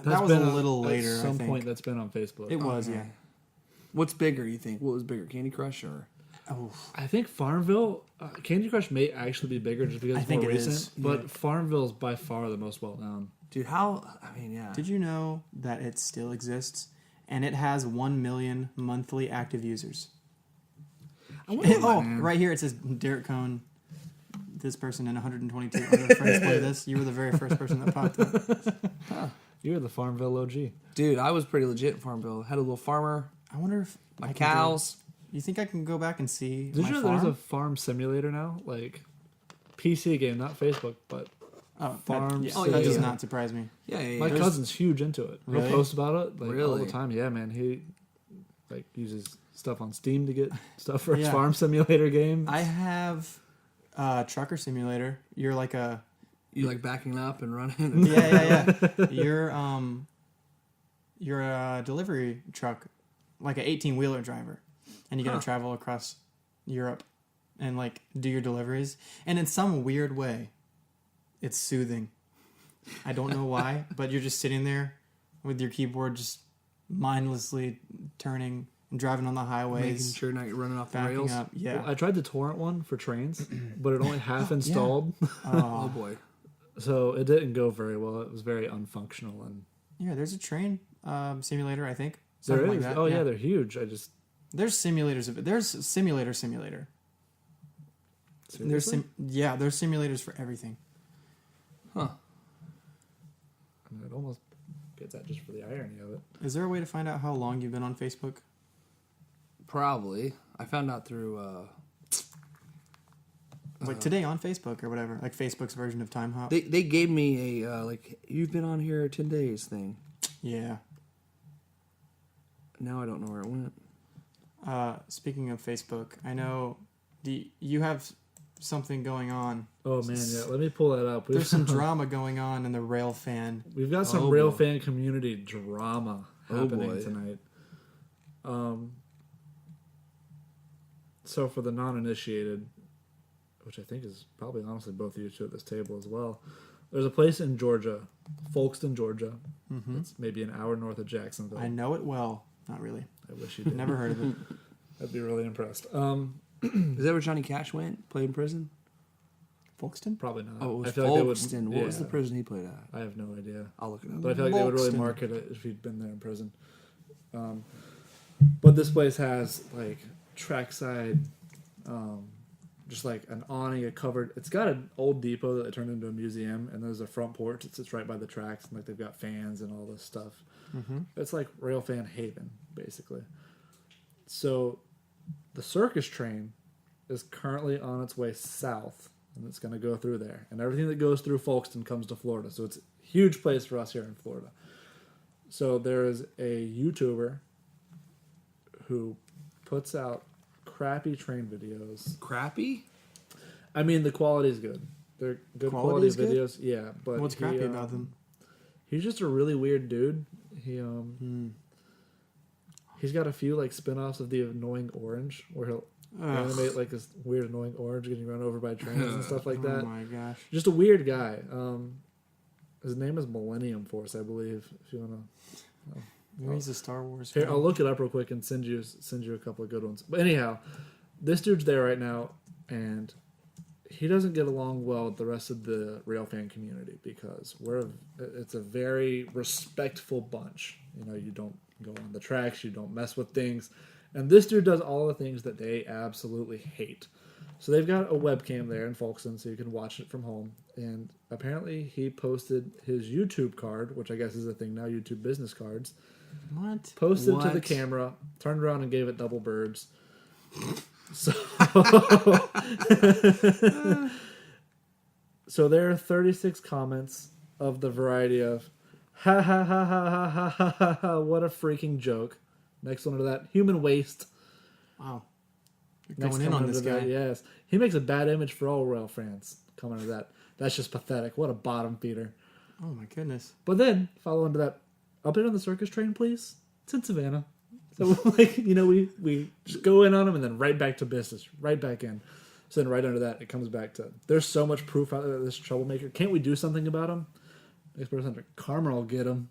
That was a little later. At some I think. point, that's been on Facebook. It was, yeah. What's bigger? You think? What was bigger, Candy Crush or? Oh, I think Farmville, Candy Crush may actually be bigger just because I it's think more it recent. is. But Farmville is by far the most well known. Dude, how? I mean, yeah. did you know that it still exists, and it has 1 million monthly active users? Right here it says Derek Cohn. This person and 122 other friends play this. You were the very first person that popped up. You were the Farmville OG. Dude, I was pretty legit in Farmville. Had a little farmer, I wonder if my I can cows. you think I can go back and see Did my you know farm? there's a farm simulator now? Like, PC game, not Facebook, but farm that simulator. does not surprise me. Yeah. My cousin's huge into it. He'll Really? post about it like all Really? the time. Yeah, man. He like uses stuff on Steam to get stuff for his Yeah. farm simulator game. I have Trucker Simulator. You're like a You like backing up and running? yeah. You're a delivery truck, like an 18-wheeler driver, and you got to travel across Europe and like do your deliveries. And in some weird way, it's soothing. I don't know why, but you're just sitting there with your keyboard, just mindlessly turning and driving on the Making highways, sure you're not running off the backing rails. up. Yeah. I tried to torrent one for trains, but it only half installed, Oh boy. so it didn't go very well. It was very unfunctional, and Yeah, there's a train simulator, I think. there Something is. like that. Oh yeah, they're huge. There's There's simulators of it. There's simulator. seriously? There's simulators for everything. Huh. I mean, it almost gets that just for the irony of it. Is there a way to find out how long you've been on Facebook? Probably. I found out through Like today on Facebook or whatever, like Facebook's version of Time Hop. they gave me a like you've been on here 10 days thing. Yeah. Now I don't know where it went. Speaking of Facebook, I know you have something going on. Oh man, yeah. Let me pull that up. There's some drama going on in the rail fan. We've got some Oh, rail boy. fan community drama happening boy. tonight. So for the non-initiated, which I think is probably honestly both of you two at this table as well, there's a place in Georgia, Folkston, Georgia. It's maybe an hour north of Jacksonville. I know it well. Not really. I wish you did. Never heard of it. I'd be really impressed. Is that where Johnny Cash went? Played in prison? Folkestone? Probably not. Oh, it was I feel like they would- Folkestone. What was yeah. the prison he played at? I have no idea. I'll look it up. But I feel like they would really Folkestone. market it if he'd been there in prison. But this place has like trackside, just like an awning, a covered. It's got an old depot that they turned into a museum, and there's a front porch that sits right by the tracks, and like they've got fans and all this stuff. It's like rail fan haven, basically. So, the circus train is currently on its way south, and it's going to go through there. And everything that goes through Folkestone comes to Florida, so it's a huge place for us here in Florida. So there is a YouTuber who puts out crappy train videos. Crappy? I mean, the quality is good. They're good Quality quality is good? videos. Yeah, but What's crappy about them? He's just a really weird dude. He's got a few like spin-offs of the Annoying Orange, where he'll animate like this weird annoying orange getting run over by trains and stuff like that. Oh my gosh. Just a weird guy. His name is Millennium Force, I believe. If you want to, Maybe he's a Star Wars here fan. I'll look it up real quick and send you a couple of good ones. But anyhow, this dude's there right now, and he doesn't get along well with the rest of the railfan community because it's a very respectful bunch. You know, you don't go on the tracks, you don't mess with things, and this dude does all the things that they absolutely hate. So they've got a webcam there in Folkestone, so you can watch it from home. And apparently, he posted his YouTube card, which I guess is a thing now, YouTube business cards. What? Posted it to the What? camera, turned around and gave it double birds. So, so there are 36 comments of the variety of ha ha ha ha ha ha ha ha ha, what a freaking joke. Next one to that, human waste. Wow. You're Next going in on comment this to guy. that, yes. He makes a bad image for all rail fans. Comment to that. That's just pathetic. What a bottom feeder. Oh my goodness. But then, follow into that, update on the circus train, please. It's in Savannah. So, like, you know, we just go in on them and then right back to business, right back in. So then right under that, it comes back to, there's so much proof out there that this troublemaker. Can't we do something about him? Next person under, karma will get him.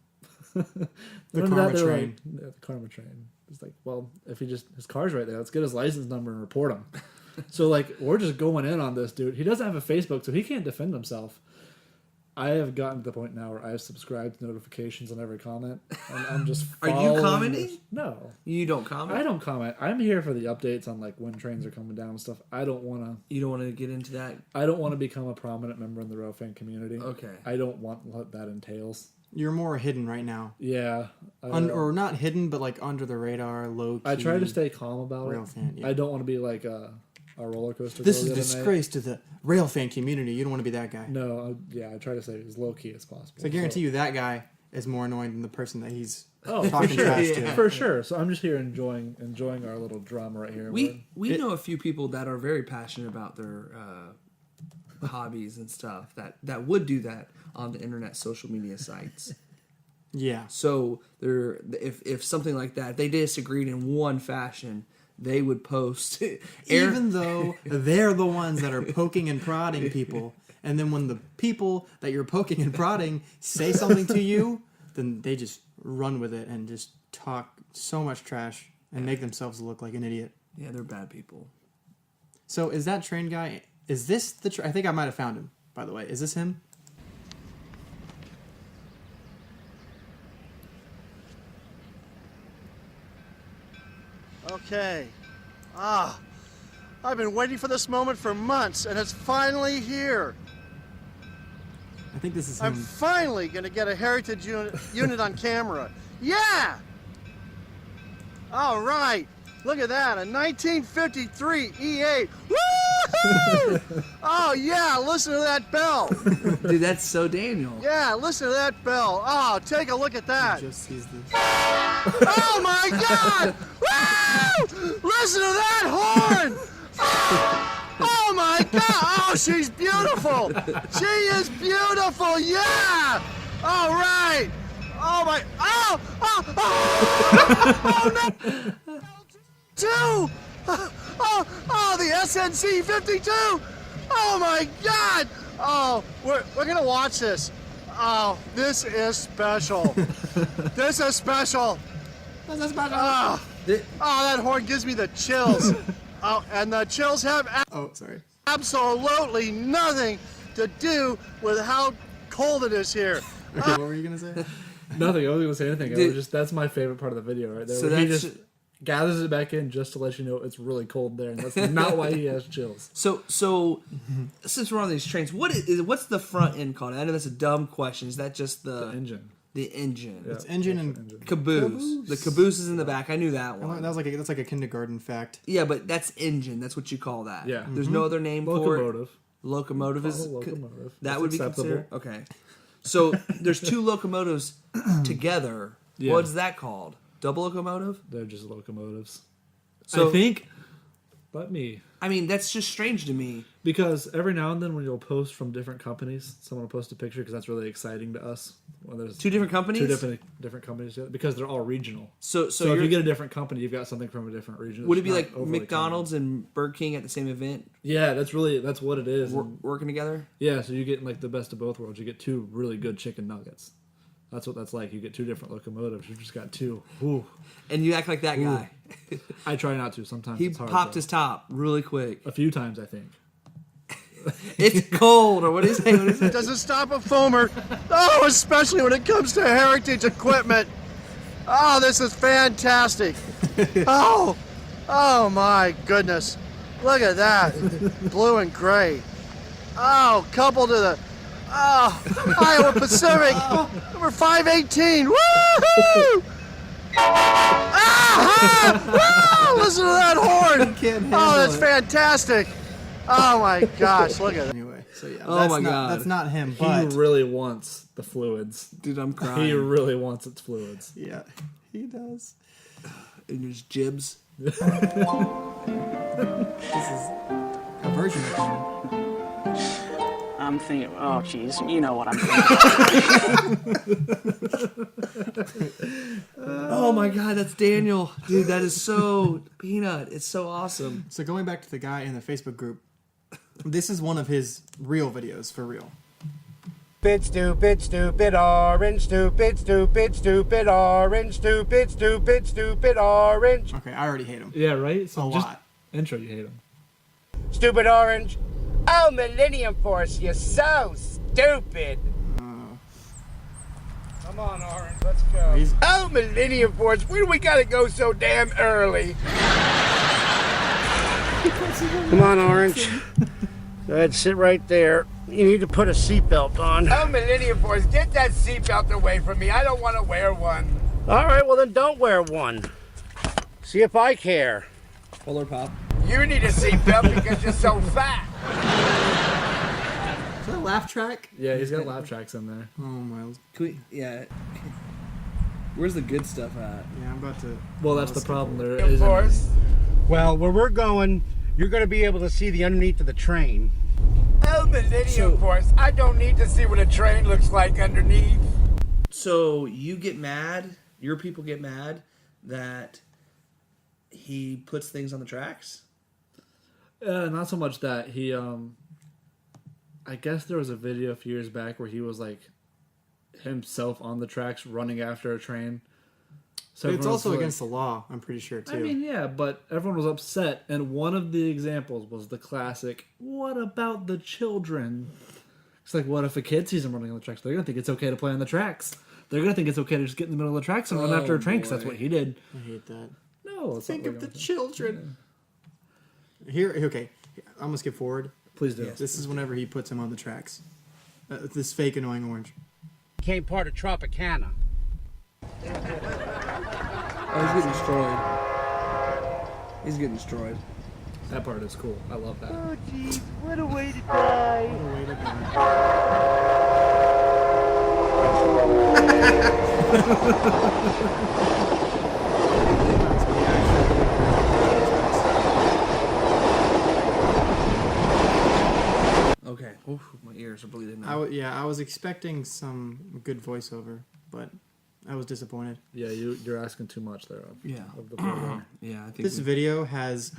The karma train. The karma train. It's like, well, if his car's right there, let's get his license number and report him. So, like, we're just going in on this dude. He doesn't have a Facebook, so he can't defend himself. I have gotten to the point now where I have subscribed to notifications on every comment, and I'm just Are you following commenting? this. No. You don't comment? I don't comment. I'm here for the updates on, like, when trains are coming down and stuff. I don't want to... You don't want to get into that? I don't want to become a prominent member in the railfan community. Okay. I don't want what that entails. You're more hidden right now. Yeah. Or not hidden, but like under the radar, low key. I try to stay calm about it. Railfan, yeah. I don't want to be like a roller coaster. This girl is a the other night. disgrace to the railfan community. You don't want to be that guy. No, I try to stay as low key as possible. So I guarantee you that guy is more annoying than the person that he's for talking sure, trash to. for sure. So I'm just here enjoying our little drama right here. We know a few people that are very passionate about their hobbies and stuff that would do that on the internet social media sites. Yeah. So they're if something like that, if they disagreed in one fashion, they would post. Even though they're the ones that are poking and prodding people, and then when the people that you're poking and prodding say something to you, then they just run with it and just talk so much trash and make themselves look like an idiot. Yeah, they're bad people. So is that train guy? Is this the? I think I might have found him. By the way, is this him? Okay. I've been waiting for this moment for months, and it's finally here. I think this is I'm him. finally going to get a heritage unit on camera. Yeah! All right. Look at that, a 1953 E8. Woo! Oh, yeah, listen to that bell. Dude, that's so Daniel. Yeah, listen to that bell. Oh, take a look at that. He just sees this. Oh, my God! Woo! Listen to that horn! Oh, my God! Oh, she's beautiful! She is beautiful, yeah! All right! Oh, my... Oh! Oh! Oh! Oh, no! Two! Oh, the SNC 52! Oh, my God! Oh, we're gonna watch this. Oh, this is special. This is special. This is special. Oh, that horn gives me the chills. Oh, and the chills have Sorry. absolutely nothing to do with how cold it is here. Okay, what were you gonna say? Nothing. I wasn't gonna say anything. Dude. That's my favorite part of the video right there. So where he that's- just gathers it back in just to let you know it's really cold there, and that's not why he has chills. So since we're on these trains, what's the front end called? I know that's a dumb question. Is that just the Engine. The engine. It's engine and Caboose. The caboose is in the back. I knew that one. that's like a kindergarten fact. Yeah, but that's engine. That's what you call that. Yeah. There's no other name for Locomotive. it. Locomotive is Call it locomotive. that That's would be acceptable. considered okay. So there's two locomotives together. Yeah. What's that called? Double locomotive? They're just locomotives. So I think. Let me. I mean, that's just strange to me. Because every now and then when you'll post from different companies, someone will post a picture because that's really exciting to us. When there's Two different companies? Two different companies, yeah, because they're all regional. So if you get a different company, you've got something from a different region. Would it It's be not like overly McDonald's and Burger King at the same event? common. Yeah, that's what it is. And- Working together? yeah, so you get like the best of both worlds. You get two really good chicken nuggets. That's what that's like. You get two different locomotives. You've just got two. Ooh. And you act like that guy. I try not to. Sometimes He it's hard, popped though. his top really quick. A few times, I think. It's cold, or what is it? What is it? Doesn't stop a foamer. Oh, especially when it comes to heritage equipment. Oh, this is fantastic. Oh my goodness. Look at that. Blue and gray. Oh, coupled to the Iowa Pacific. Number 518. Woo-hoo! Listen to that horn. Oh, that's fantastic. Oh my gosh, look at that. Anyway, so yeah. Oh my God. That's not him, He but really wants the fluids. Dude, I'm crying. He really wants its fluids. yeah, he does. And there's jibs. This is a version of him. I'm thinking, oh, jeez, you know what I'm thinking. Oh my God, that's Daniel. Dude, that is so peanut. It's so awesome. So going back to the guy in the Facebook group, this is one of his real videos for real. Stupid, stupid orange. Stupid, stupid, stupid orange. Stupid, stupid, stupid orange. Okay, I already hate him. Yeah, right? So A just lot. intro, you hate him. Stupid orange. Oh, Millennium Force, you're so stupid. Come on, Orange, let's go. Oh, Millennium Force, where do we gotta go so damn early? Come on, Orange. Go ahead, sit right there. You need to put a seatbelt on. Oh, Millennium Force, get that seatbelt away from me. I don't want to wear one. All right, well then don't wear one. See if I care. Polar Pop. You need a seatbelt because you're so fat. Is that a laugh track? Yeah, he's got laugh tracks in there. Oh my. Can we, yeah. Where's the good stuff at? Yeah, I'm about to. Well, that's the problem. There Of isn't. course. Well, where we're going, you're going to be able to see the underneath of the train. Oh, Millennium Force, I don't need to see what a train looks like underneath. So you get mad, your people get mad that he puts things on the tracks? Not so much that. He, I guess there was a video a few years back where he was like himself on the tracks running after a train. So It's everyone was also like- against the law, I'm pretty sure, too. I mean, yeah, but everyone was upset, and one of the examples was the classic, what about the children? It's like, what if a kid sees him running on the tracks? They're going to think it's okay to play on the tracks. They're going to think it's okay to just get in the middle of the tracks and run after a train, because that's boy. what he did. I hate that. No, it's Think not of the what we're children. Here, okay. I'm gonna skip forward. Please do. This is whenever he puts him on the tracks. This fake annoying orange. Became part of Tropicana. Oh, he's getting destroyed. He's getting destroyed. That part is cool. I love that. Oh, jeez, what a way to die. What a way to Okay. Oof, my ears are bleeding now. I was expecting some good voiceover, but I was disappointed. Yeah, you're asking too much there. Yeah. Of the program. Yeah, I think This video has,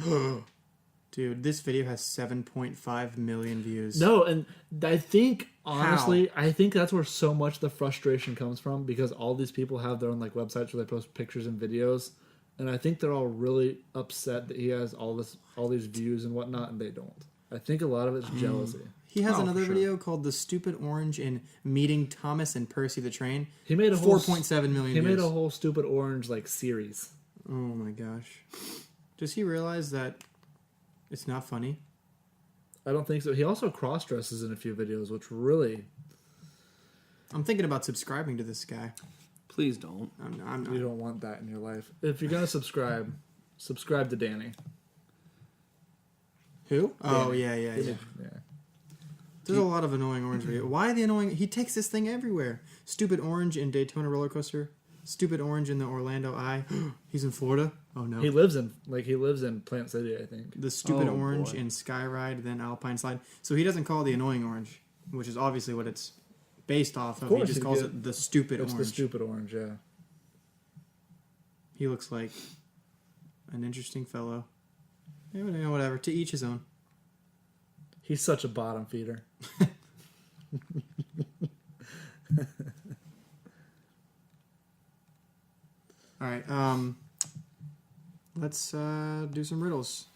dude, this video has 7.5 million views. No, and I think honestly, I think that's where so much of the frustration comes from, because all these people have their own like websites where they post pictures and videos, and I think they're all really upset that he has all these views and whatnot, and they don't. I think a lot of it's jealousy. He has Oh, another for sure. video called "The Stupid Orange in Meeting Thomas and Percy the Train." He made a whole 4.7 million He views. made a whole Stupid Orange like series. Oh my gosh! Does he realize that it's not funny? I don't think so. He also cross dresses in a few videos, which really I'm thinking about subscribing to this guy. Please don't. I'm not. you don't want that in your life. If you're gonna subscribe to Danny. Who? Oh Danny. yeah. Yeah. There's a lot of annoying orange video. Why the annoying? He takes this thing everywhere. Stupid orange in Daytona roller coaster. Stupid orange in the Orlando Eye. He's in Florida. Oh no. He lives in Plant City, I think. The stupid Oh, orange boy. in Skyride, then Alpine Slide. So he doesn't call it the annoying orange, which is obviously what it's based off of. He course just he calls did. it the stupid It's orange. the Stupid Orange, yeah. He looks like an interesting fellow. Yeah, whatever. To each his own. He's such a bottom feeder. All right. Let's do some riddles.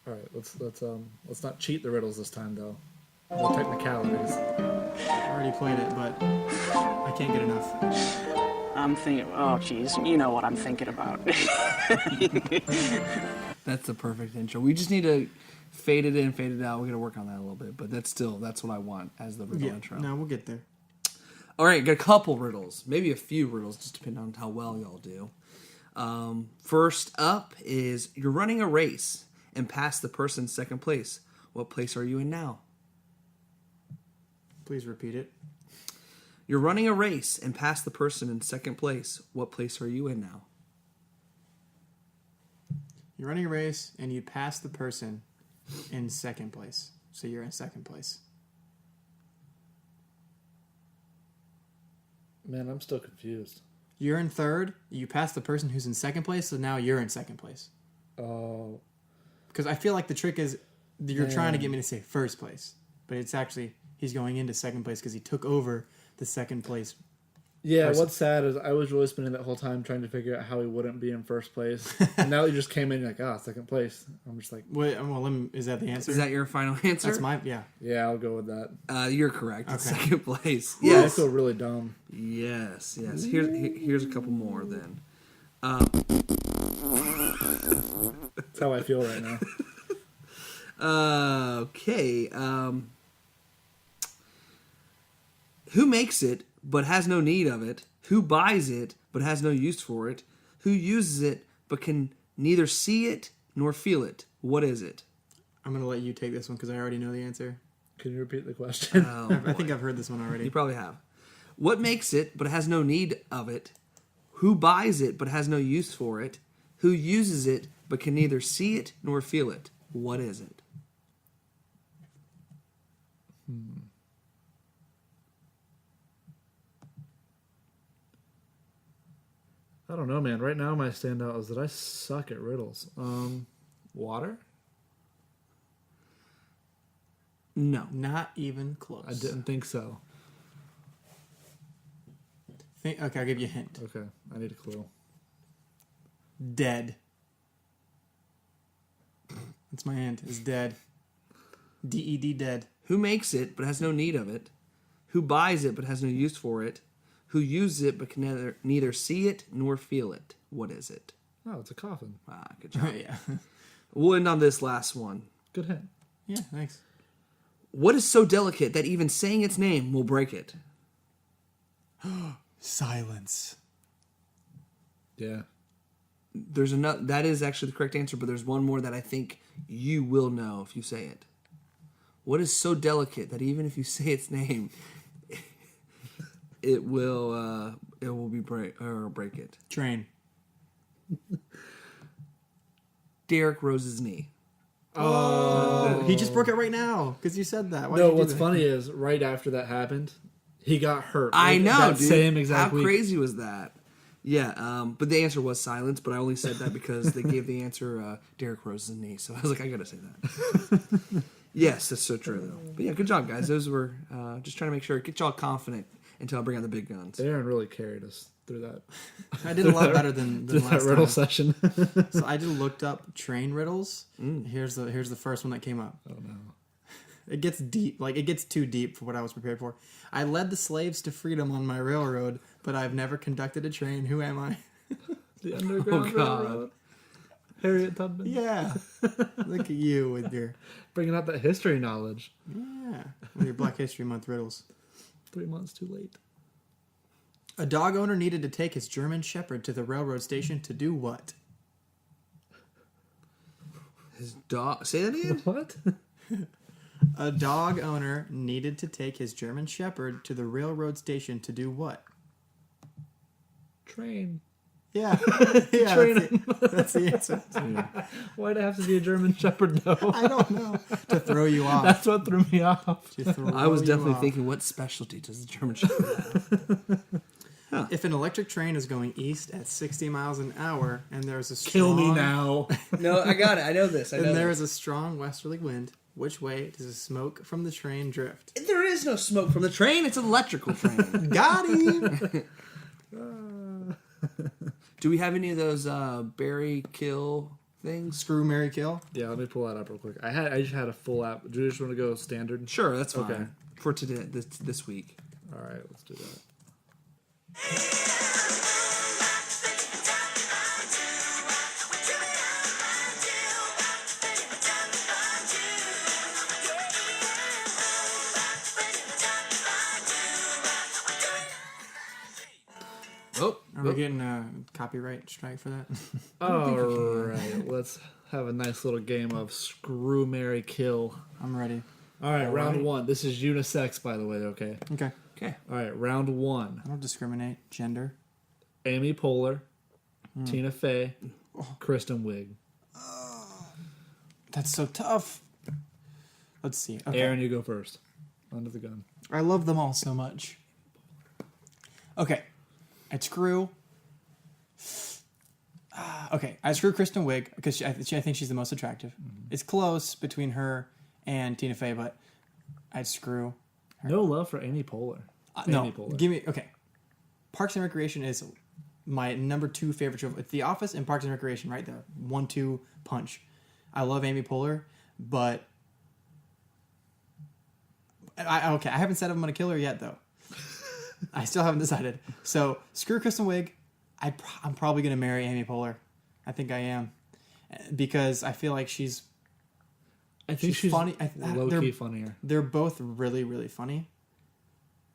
All right, let's not cheat the riddles this time though. No technicalities. I already played it, but I can't get enough. I'm thinking, oh, geez, you know what I'm thinking about. That's the perfect intro. We just need to fade it in, fade it out. We're going to work on that a little bit, but that's what I want as the riddle intro. No, we'll get there. All right, got a couple riddles, maybe a few riddles, just depending on how well y'all do. First up is, you're running a race and pass the person in second place. What place are you in now? Please repeat it. You're running a race and pass the person in second place. What place are you in now? You're running a race and you pass the person in second place. So you're in second place. Man, I'm still confused. You're in third. You pass the person who's in second place, so now you're in second place. Oh. Because I feel like the trick is you're trying to get me to say first place. But it's actually, he's going into second place because he took over the second place. Yeah, what's sad is I was really spending that whole time trying to figure out how he wouldn't be in first place. And now he just came in like, second place. I'm just like... Wait, well, is that the answer? Is that your final answer? That's my... Yeah. Yeah, I'll go with that. You're correct. Okay. It's second place. Yeah, Yes. I feel really dumb. Yes. Here's a couple more then. That's how I feel right now. Okay. Who makes it but has no need of it? Who buys it but has no use for it? Who uses it but can neither see it nor feel it? What is it? I'm going to let you take this one because I already know the answer. Can you repeat the question? I think I've heard this one already. You probably have. What makes it but has no need of it? Who buys it but has no use for it? Who uses it but can neither see it nor feel it? What is it? I don't know, man. Right now, my standout is that I suck at riddles. Water? No. Not even close. I didn't think so. Okay, I'll give you a hint. Okay, I need a clue. Dead. That's my hint. Is dead. D-E-D, dead. Who makes it but has no need of it? Who buys it but has no use for it? Who uses it but can neither see it nor feel it? What is it? Oh, it's a coffin. Ah, good job. Yeah. We'll end on this last one. Good hint. Yeah, thanks. What is so delicate that even saying its name will break it? Silence. Yeah. There's another. That is actually the correct answer, but there's one more that I think you will know if you say it. What is so delicate that even if you say its name, it will break it? Train. Derek Rose's knee. Oh, he just broke it right now because you said that. Why No, did you do what's that? funny is right after that happened, he got hurt. I know, that dude. same exact How week. crazy was that? Yeah, but the answer was silence, but I only said that because they gave the answer Derek Rose's knee, so I was like, I gotta say that. Yes, that's so true, though. But yeah, good job, guys. Those were just trying to make sure, get y'all confident until I bring out the big guns. Aaron really carried us through that. I did a lot better than through last that riddle time. session. So I just looked up train riddles. Here's the first one that came up. Oh no. It gets deep. Like, it gets too deep for what I was prepared for. I led the slaves to freedom on my railroad, but I've never conducted a train. Who am I? The Underground Railroad. Harriet Tubman. Yeah. Look at you with your... Bringing out that history knowledge. Yeah. With your Black History Month riddles. 3 months too late. A dog owner needed to take his German Shepherd to the railroad station to do what? His dog... Say that again? What? A dog owner needed to take his German Shepherd to the railroad station to do what? Train. Yeah. Yeah, Train that's the answer. Why'd it have to be a German Shepherd, though? I don't know. To throw you off. That's what threw me off. To throw I was you definitely off. thinking, what specialty does the German Shepherd have? If an electric train is going east at 60 miles an hour and there's a Kill me strong- now. No, I got it. I know this. And there is a strong westerly wind, which way does the smoke from the train drift? There is no smoke from the train. It's an electrical train. Got him! Do we have any of those Barry Kill things? Screw, marry, kill. Yeah, let me pull that up real quick. I just had a full app. Do you just want to go standard? Sure, that's fine. Okay. For today, this week. All right, let's do that. Oh, Are we getting a copyright strike for that? All right, let's have a nice little game of Screw, Marry, Kill. I'm ready. All right, round one. This is unisex, by the way, okay? Okay. Okay. All right, round one. I don't discriminate. Gender. Amy Poehler, Tina Fey, Kristen Wiig. That's so tough. Let's see. Okay. Aaron, you go first. Under the gun. I love them all so much. Okay. I'd screw. Okay, I screw Kristen Wiig because I think she's the most attractive. Mm-hmm. It's close between her and Tina Fey, but I'd screw her. No love for Amy Poehler. No, Amy Poehler. give me okay. Parks and Recreation is my number 2 favorite show. It's The Office and Parks and Recreation, right there, 1-2 punch. I love Amy Poehler, but I haven't said I'm gonna kill her yet though. I still haven't decided. So screw Kristen Wiig. I'm probably gonna marry Amy Poehler. I think I am because I feel like she's she's funny. low-key funnier. They're both really, really funny.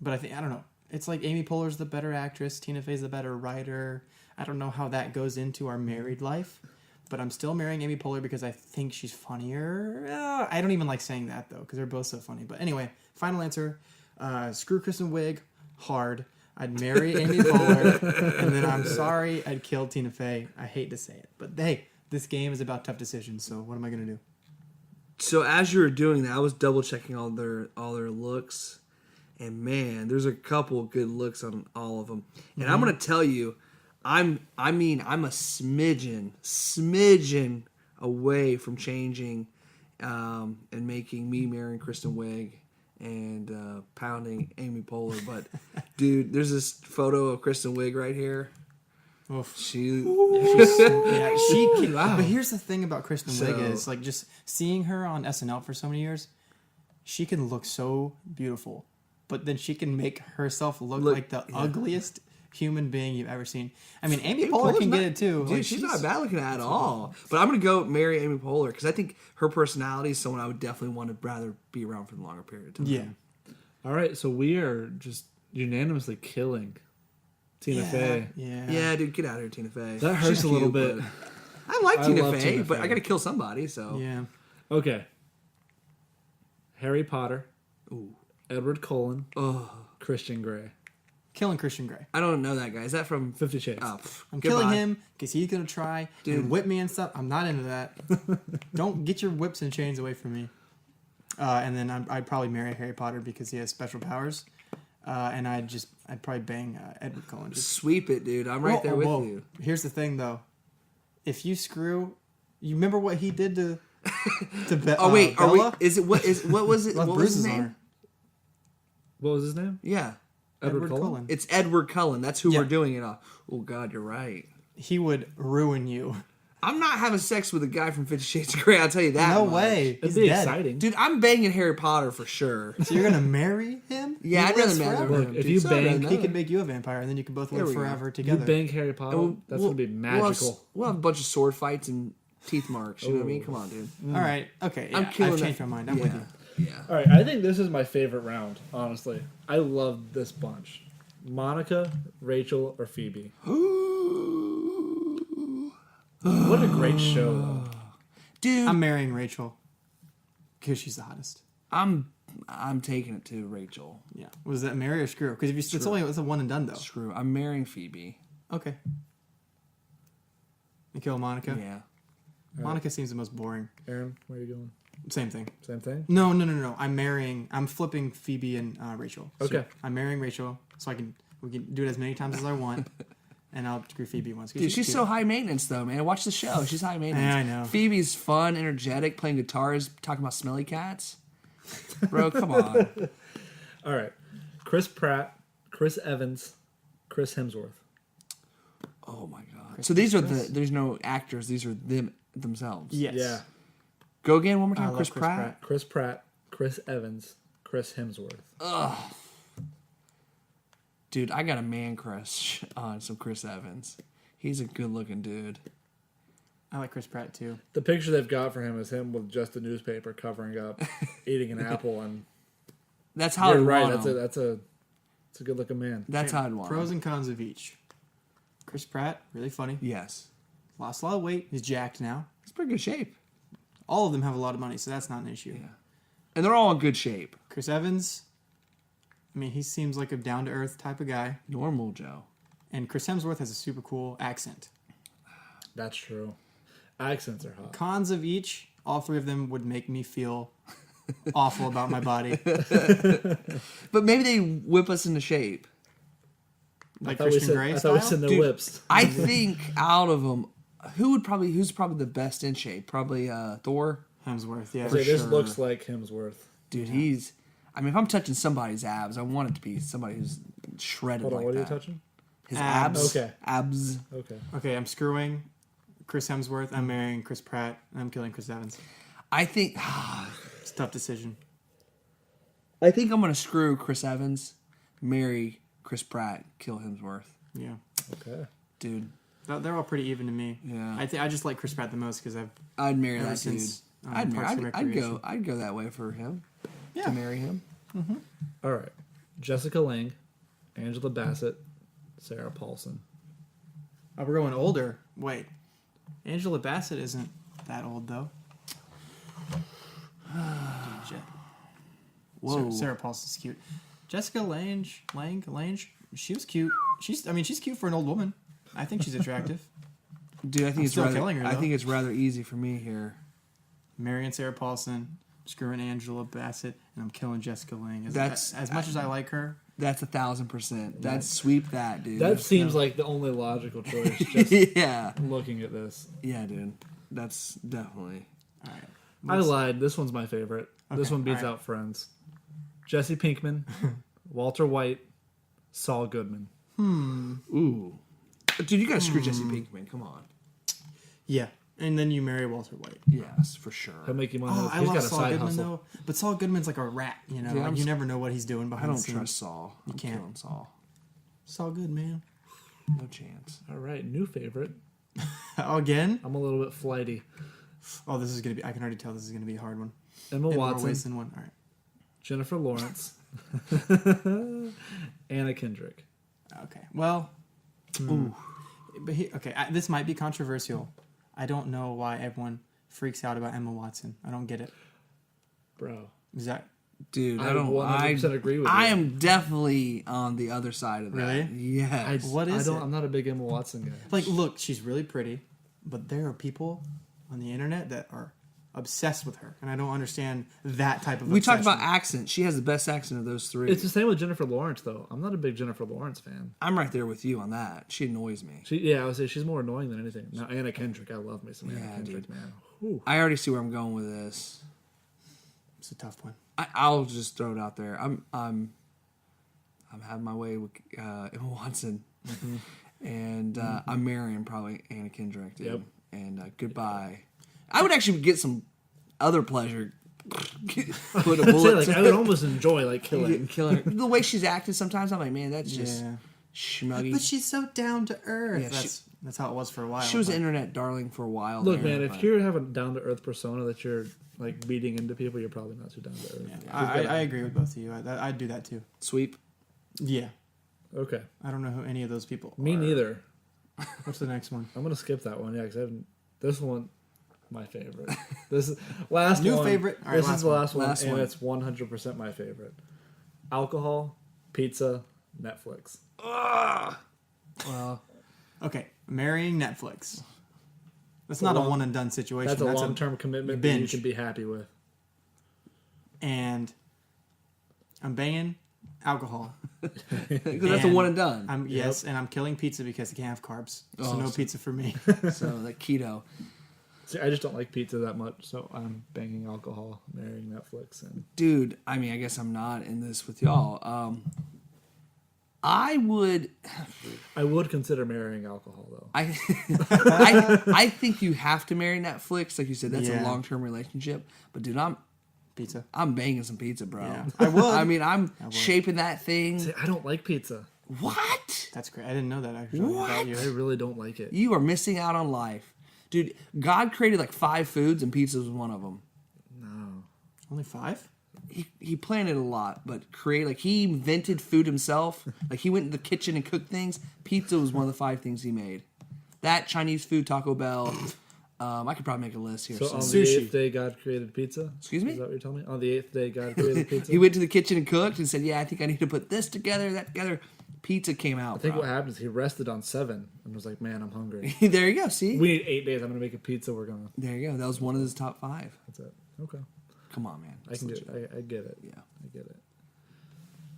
But I don't know. It's like Amy Poehler's the better actress. Tina Fey's the better writer. I don't know how that goes into our married life. But I'm still marrying Amy Poehler because I think she's funnier. I don't even like saying that, though, because they're both so funny. But anyway, final answer. Screw Kristen Wiig. Hard. I'd marry Amy Poehler. And then I'm sorry, I'd kill Tina Fey. I hate to say it. But hey, this game is about tough decisions. So what am I going to do? So as you were doing that, I was double checking all their looks, and man, there's a couple of good looks on all of them. And I'm gonna tell you, I'm a smidgen away from changing, and making me marrying Kristen Wiig and pounding Amy Poehler. But dude, there's this photo of Kristen Wiig right here. Oof. She can. Wow. But here's the thing about Kristen Wiig is like just seeing her on SNL for so many years, she can look so beautiful, but then she can make herself look like the ugliest human being you've ever seen. I mean, Amy Poehler can get it too. Dude, Like, she's not bad looking at all. But I'm gonna go marry Amy Poehler because I think her personality is someone I would definitely want to rather be around for a longer period of time. Yeah. All right, so we are just unanimously killing Tina Fey. Yeah, dude, get out of here, Tina Fey. That hurts She's a little cute, bit. but I like Tina love Fey, Tina but Fey. I gotta kill somebody, so. Yeah. Okay. Harry Potter. Ooh. Edward Cullen. Oh. Christian Grey. Killing Christian Grey. I don't know that guy. Is that from 50 Shades? Oh, I'm goodbye. killing him because he's gonna try and whip me and stuff. I'm not into that. Don't get your whips and chains away from me. And then I'd probably marry Harry Potter because he has special powers. And I'd probably bang Edward Cullen. Sweep it, dude. I'm right there with you. Here's the thing, though. If you screw, you remember what he did to Oh wait, are we? Bella? What was it? Left What was his bruises on name? her. What was his name? Yeah, Edward Cullen? It's Edward Cullen. That's who Yeah. we're doing it off. Oh God, you're right. He would ruin you. I'm not having sex with a guy from 50 Shades of Grey. I'll tell you that. No much. way. It'd He's be dead. exciting. Dude. I'm banging Harry Potter for sure. So you're gonna marry him? Yeah, He I'd rather lives marry forever. him. Look, if dude. you So I'd rather bang- know. He can make you a vampire, and then you can both There live we go. forever You together. bang Harry Potter, that's going to be magical. We'll have a bunch of sword fights and teeth marks. You know what I mean? Come on, dude. All right. Okay. I'm Yeah, killing I've changed that. my mind. I'm with you. Yeah. All right, I think this is my favorite round, honestly. I love this bunch. Monica, Rachel, or Phoebe. What a great show, though. Dude, I'm marrying Rachel because she's the hottest. I'm taking it to Rachel. Yeah. Was that marry or screw? Because if you, it's only a one and done though. Screw. I'm marrying Phoebe. Okay. You kill Monica. Yeah. Monica seems the most boring. Aaron, where are you going? Same thing. Same thing? No. I'm flipping Phoebe and Rachel. Okay. I'm marrying Rachel so we can do it as many times as I want, and I'll screw Phoebe once. 'Cause Dude, she's cute. so high maintenance, though, man. Watch the show. She's high maintenance. Yeah, I know. Phoebe's fun, energetic, playing guitars, talking about smelly cats. Bro, come on. All right. Chris Pratt, Chris Evans, Chris Hemsworth. Oh, my God. So these are there's no actors. These are them. themselves. Yes. Yeah. Go again one more I time. love Chris Chris Pratt. Pratt. Chris Pratt, Chris Evans, Chris Hemsworth. Ugh. Dude, I got a man crush on some Chris Evans. He's a good looking dude. I like Chris Pratt too. The picture they've got for him is him with just a newspaper covering up, eating an apple, and That's how you're I'd right. want him. That's a good looking man. That's how I'd want Pros him. and cons of each. Chris Pratt, really funny. Yes. Lost a lot of weight. He's jacked now. He's pretty good shape. All of them have a lot of money, so that's not an issue. Yeah. And they're all in good shape. Chris Evans, I mean, he seems like a down-to-earth type of guy. Normal Joe. And Chris Hemsworth has a super cool accent. That's true. Accents are hot. Cons of each, all three of them would make me feel awful about my body. But maybe they whip us into shape. Like Christian Grey I style? thought we said no Dude, whips. I think out of them, who's probably the best in shape? Probably Thor. Hemsworth, yeah. This sure. looks like Hemsworth. Dude, he's. I mean, if I'm touching somebody's abs, I want it to be somebody who's shredded Hold on, like what are you that. touching? His Abs. abs. Okay. Abs. Okay. Okay, I'm screwing Chris Hemsworth. I'm marrying Chris Pratt. And I'm killing Chris Evans. I think. It's a tough decision. I think I'm gonna screw Chris Evans, marry Chris Pratt, kill Hemsworth. Yeah. Okay. Dude, They're all pretty even to me. Yeah. I just like Chris Pratt the most because I'd marry ever that dude. since, I'd Parks and Recreation. I'd go that way for him. Yeah. To marry him. All right. Jessica Lange, Angela Bassett, Sarah Paulson. Oh, we're going older. Wait. Angela Bassett isn't that old, though. Dude, Whoa. Sarah Paulson's cute. Jessica Lange, she was cute. She's cute for an old woman. I think she's attractive. Dude, I think I'm it's still rather, killing her, I though. think it's rather easy for me here. Marrying Sarah Paulson, screwing Angela Bassett, and I'm killing Jessica Lange. That's- as much as I like her. That's 1,000%. That's sweep that, dude. That seems like the only logical choice. Just yeah. looking at this. Yeah, dude. That's definitely. All right. I lied. This one's my favorite. This Okay, one beats all right. out Friends. Jesse Pinkman, Walter White, Saul Goodman. Ooh. Dude, you gotta screw Jesse Pinkman. Come on. Yeah, and then you marry Walter White. Yes, for sure. He'll make you money. Oh, I He's love got a Saul side Goodman hustle. though. But Saul Goodman's like a rat, you know. Yeah, Like, I'm you s- never know what he's doing I behind don't the scenes. trust Saul. I'm can't. killing Saul. Saul good, man. No chance. All right, new favorite. Again? I'm a little bit flighty. Oh, this is gonna be. I can already tell this is gonna be a hard one. Emma In more Watson, ways than one. All right. Jennifer Lawrence, Anna Kendrick. Okay. Well. Ooh. But this might be controversial. I don't know why everyone freaks out about Emma Watson. I don't get it. Bro. Is that Dude, I I don't. 100% agree with you. I am definitely on the other side of that. Really? Yes. What is it? I'm not a big Emma Watson guy. Like? Look, she's really pretty, but there are people on the internet that are obsessed with her, and I don't understand that type of. We talked obsession. about accent. She has the best accent of those three. It's the same with Jennifer Lawrence, though. I'm not a big Jennifer Lawrence fan. I'm right there with you on that. She annoys me. I would say she's more annoying than anything. Now, Anna Kendrick, I love me some Anna Yeah, Kendrick, dude. man. Whew. I already see where I'm going with this. It's a tough one. I'll just throw it out there. I'm having my way with Emma Watson, and I'm marrying probably Anna Kendrick. Dude. Yep. And goodbye. I would actually get some other pleasure. Put a I'd say, bullet. like, I would almost enjoy like killing. Killing her. The way she's acting sometimes, I'm like, man, that's just Yeah. schmuggy. But she's so down to earth. Yeah, That's how it was for a while. She was but- an internet darling for a while. Look, there, man, if but- you have a down to earth persona that you're like beating into people, you're probably not too down to earth. I agree with both of you. I'd do that too. sweep. Yeah. Okay. I don't know who any of those people Me are. neither. What's the next one? I'm gonna skip that one. Yeah, because I haven't. This one, my favorite. This is last New one. favorite? All right, This last is the one. last one, Last and one. it's 100% my favorite. Alcohol, pizza, Netflix. Well, Okay, marrying Netflix. That's not a one and done situation. That's a long-term commitment that you binge. can be happy with. And I'm banging alcohol. because that's a one and done. Yes, and I'm killing pizza because I can't have carbs. So no pizza for me. So like keto. See, I just don't like pizza that much, so I'm banging alcohol, marrying Netflix, and Dude, I mean, I guess I'm not in this with y'all. I would consider marrying alcohol though. I think you have to marry Netflix, like you said. That's a Yeah. long-term relationship. But dude, Pizza. I'm banging some pizza, bro. Yeah, I would. I mean, I'm shaping that thing. See, I don't like pizza. What? That's great. I didn't know that actually. What? About you. I really don't like it. You are missing out on life, dude. God created like 5 foods, and pizza was one of them. No, Only 5? He planted a lot, but he invented food himself. Like he went in the kitchen and cooked things. Pizza was one of the 5 things he made. That, Chinese food, Taco Bell. I could probably make a list here. So on Sushi. the 8th day, God created pizza. Excuse me? Is that what you're telling me? On the 8th day, God created pizza. He went to the kitchen and cooked and said, "Yeah, I think I need to put this together, that together." Pizza came out. I think bro. what happened is he rested on 7 and was like, "Man, I'm hungry. There you go. See, We need 8 days. I'm gonna make a pizza. We're gonna." there you go. That was one of his top 5. That's it. Okay, Come on, man. I can do it. I get it. Yeah. I get it.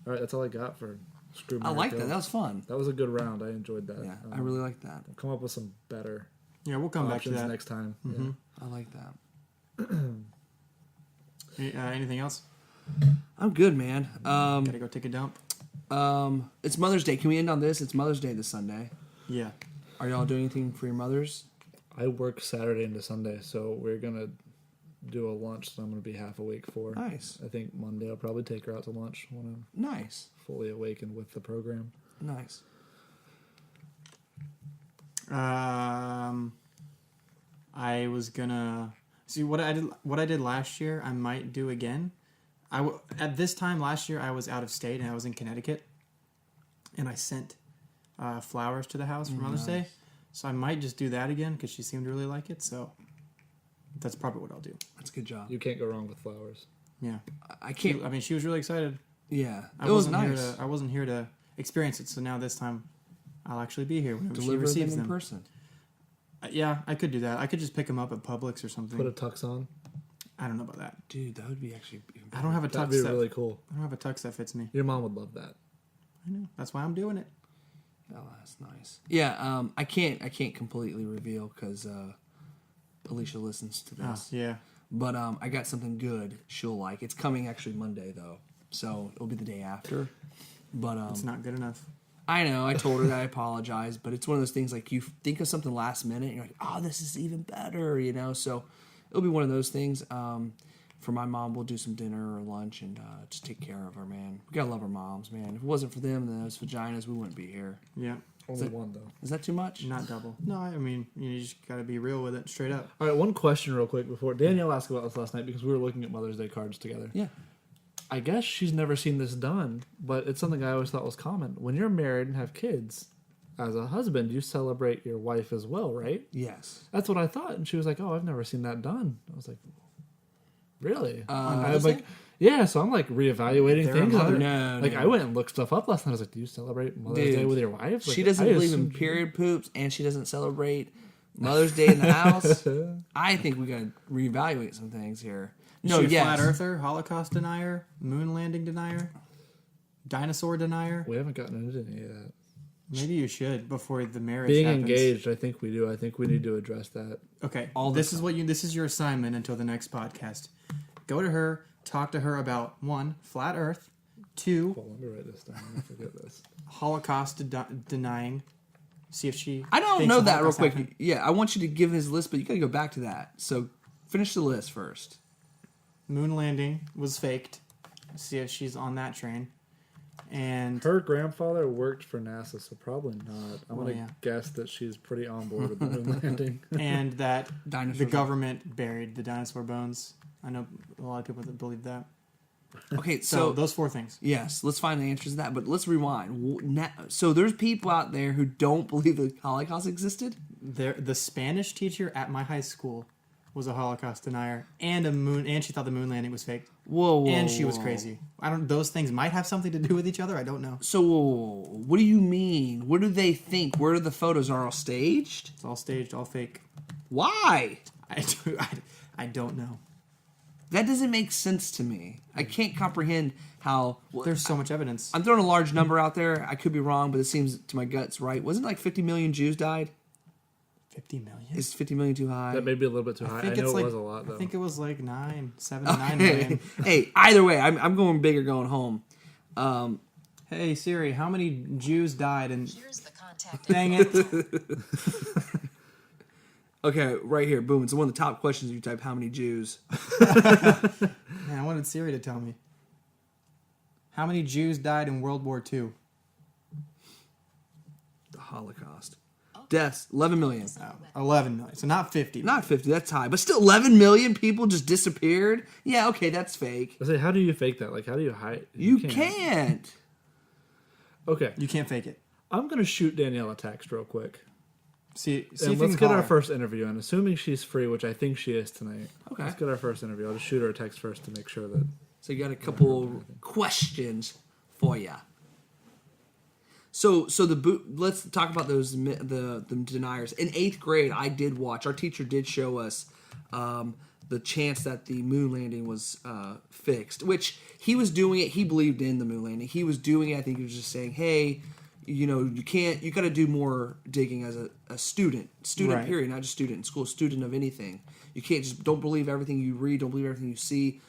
All right, that's all I got for Screw. I Marry, like Kill. that. That was fun. That was a good round. I enjoyed that. Yeah, I really like that. We'll come up with some better Yeah, we'll come back to options that. next time. Mhm. I like that. Anything else? I'm good, man. Gotta go take a dump. It's Mother's Day. Can we end on this? It's Mother's Day this Sunday. Yeah. Are y'all doing anything for your mothers? I work Saturday into Sunday, so we're gonna do a lunch that I'm gonna be half awake for. Nice. I think Monday I'll probably take her out to lunch when I'm Nice. fully awakened with the program. Nice. I was gonna see what I did. What I did last year, I might do again. At this time last year, I was out of state and I was in Connecticut, and I sent flowers to the house for Mother's Day. So I might just do that again because she seemed to really like it. So that's probably what I'll do. That's a good job. You can't go wrong with flowers. Yeah, I can't. she was really excited. Yeah, I it was wasn't nice. Here I wasn't here to experience it. So now this time, I'll actually be here when she Deliver them receives in them. person. Yeah, I could do that. I could just pick them up at Publix or something. Put a tux on. I don't know about that. Dude, that would be actually. I don't have a tux. That'd be that, really cool. I don't have a tux that fits me. Your mom would love that. I know. That's why I'm doing it. Oh, that's nice. Yeah, I can't completely reveal because Alicia listens to this. Yeah. But I got something good she'll like. It's coming actually Monday though, so it'll be the day after. But It's not good enough. I know. I told her that I apologize, but it's one of those things like you think of something last minute, and you're like, oh, this is even better, you know. So it'll be one of those things. For my mom, we'll do some dinner or lunch and just take care of her, man. We gotta love our moms, man. If it wasn't for them and those vaginas, we wouldn't be here. Yeah. Only one though. Is that too much? Not double. No, I mean, you just gotta be real with it, straight up. All right, one question real quick before Danielle asked about this last night because we were looking at Mother's Day cards together. Yeah. I guess she's never seen this done, but it's something I always thought was common. When you're married and have kids, as a husband, you celebrate your wife as well, right? Yes. That's what I thought. And she was like, oh, I've never seen that done. I was like, really? I Mother's was like, Day? yeah, so I'm like reevaluating They're things. a mother. No, like no. I went and looked stuff up last night. I was like, do you celebrate Mother's Dude, Day with your wife? Like, She doesn't I believe in assumed- period poops, and she doesn't celebrate Mother's Day in the house. I think we gotta reevaluate some things here. Is No, she a yes. flat earther, Holocaust denier, moon landing denier, dinosaur denier? We haven't gotten into any of that. Maybe you should before the marriage Being happens. engaged, I think we do. I think we need to address that. Okay. All the this is what you. This is your assignment until the next podcast. Go to her. Talk to her about 1, flat Earth. 2, Well, let me write this down. I forget this. Holocaust denying. See if she. I don't thinks know the that real Holocaust quick. happened. Yeah, I want you to give his list, but you gotta go back to that. So finish the list first. Moon landing was faked. See if she's on that train. And Her grandfather worked for NASA, so probably not. I'm Well, gonna yeah. guess that she's pretty on board with the moon landing. and that the Dinosaurs. government buried the dinosaur bones. I know a lot of people that believe that. Okay, So so those 4 things. yes, let's find the answers to that. But let's rewind. So there's people out there who don't believe the Holocaust existed. The Spanish teacher at my high school was a Holocaust denier and she thought the moon landing was fake. Whoa, And she was whoa. crazy. Those things might have something to do with each other. I don't know. So what do you mean? What do they think? Where the photos are all staged? It's all staged, all fake. Why? I don't know. That doesn't make sense to me. I can't comprehend how. There's so much evidence. I'm throwing a large number out there. I could be wrong, but it seems to my guts right. Wasn't it like 50 million Jews died? 50 million. Is 50 million too high? That may be a little bit too high. I know it was a lot, though. I think it was like 7 to 9 million. Hey, either way, I'm going big or going home. Hey Siri, how many Jews died in... Here's the contact. Dang it. Okay, right here. Boom. It's one of the top questions you type, how many Jews? Man, I wanted Siri to tell me. How many Jews died in World War II? The Holocaust. Deaths, 11 million. Oh, 11 million. So not 50. Not 50, that's high. But still 11 million people just disappeared? Yeah, okay, that's fake. I say, how do you fake that? Like, how do you hide? You can't. Okay. You can't fake it. I'm going to shoot Danielle a text real quick. See and if let's you can get call our her. first interview. And assuming she's free, which I think she is tonight. Okay. Let's get our first interview. I'll just shoot her a text first to make sure that... So you got a couple questions for you. So let's talk about those the deniers. In 8th grade, I did watch. Our teacher did show us the chance that the moon landing was fixed, which he was doing it. He believed in the moon landing. He was doing it. I think he was just saying, hey, you got to do more digging as a student, right. Period, not just student in school, student of anything. You can't just, don't believe everything you read, don't believe everything you see.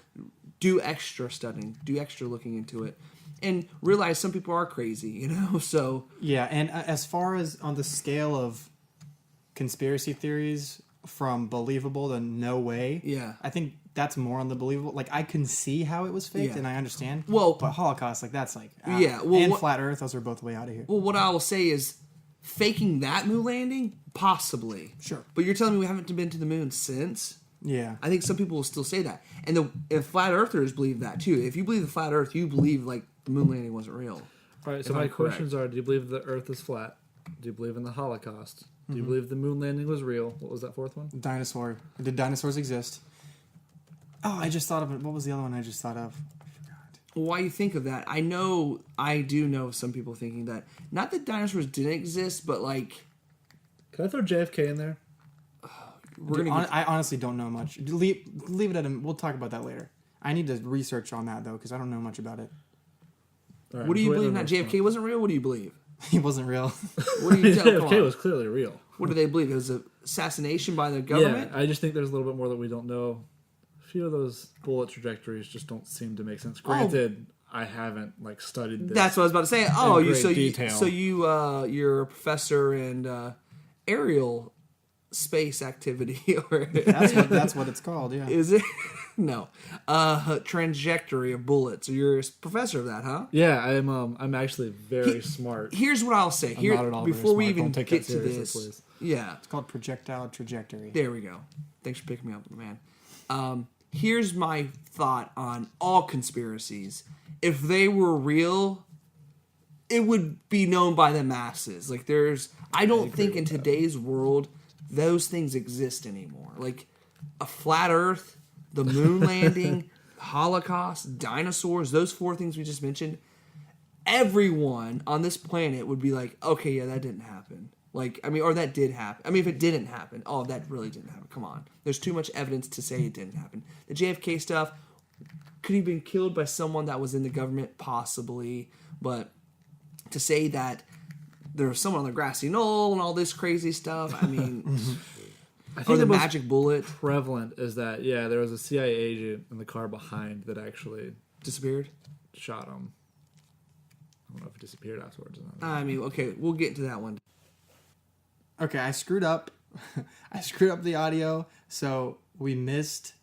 Do extra studying, do extra looking into it. And realize some people are crazy, so... Yeah, and as far as on the scale of conspiracy theories from believable to no way, yeah, I think that's more on the believable. Like, I can see how it was faked, and I understand. Well... But Holocaust, like, that's like... yeah, well... And Flat Earth, those are both way out of here. Well, what I will say is, faking that moon landing? Possibly. Sure. But you're telling me we haven't been to the moon since? Yeah. I think some people will still say that. And the Flat Earthers believe that, too. If you believe the Flat Earth, you believe, like, the moon landing wasn't real. All right, so my questions are, do you believe the Earth is flat? Do you believe in the Holocaust? Do you believe the moon landing was real? What was that fourth one? Dinosaur. Did dinosaurs exist? Oh, I just thought of it. What was the other one I just thought of? I forgot. Why you think of that? I do know some people thinking that. Not that dinosaurs didn't exist, but, like... Can I throw JFK in there? I honestly don't know much. Leave it at him. We'll talk about that later. I need to research on that, though, because I don't know much about it. Right, what do you believe? That JFK wasn't real? What do you believe? He wasn't real. What do you tell? JFK was clearly real. What do they believe? It was an assassination by the government? Yeah, I just think there's a little bit more that we don't know. A few of those bullet trajectories just don't seem to make sense. Granted, I haven't studied this. That's what I was about to say. Oh, you're a professor in aerial space activity, or that's what it's called. Yeah, is it? No, trajectory of bullets. So you're a professor of that, huh? Yeah, I'm actually very smart. Here's what I'll say. Before we even get to this, please. Yeah, it's called projectile trajectory. There we go. Thanks for picking me up, man. Here's my thought on all conspiracies. If they were real, it would be known by the masses. Like I don't think in today's world those things exist anymore. Like a flat Earth, the moon landing, Holocaust, dinosaurs, those 4 things we just mentioned, everyone on this planet would be like, okay, yeah, that didn't happen. Or that did happen. If it didn't happen, that really didn't happen. Come on. There's too much evidence to say it didn't happen. The JFK stuff, could he have been killed by someone that was in the government? Possibly. But to say that there was someone on the grassy knoll and all this crazy stuff, I think the magic bullet. Prevalent is that, there was a CIA agent in the car behind that actually disappeared, shot him. I don't know if it disappeared afterwards or not. Okay, we'll get into that one. Okay, I screwed up. I screwed up the audio, so we missed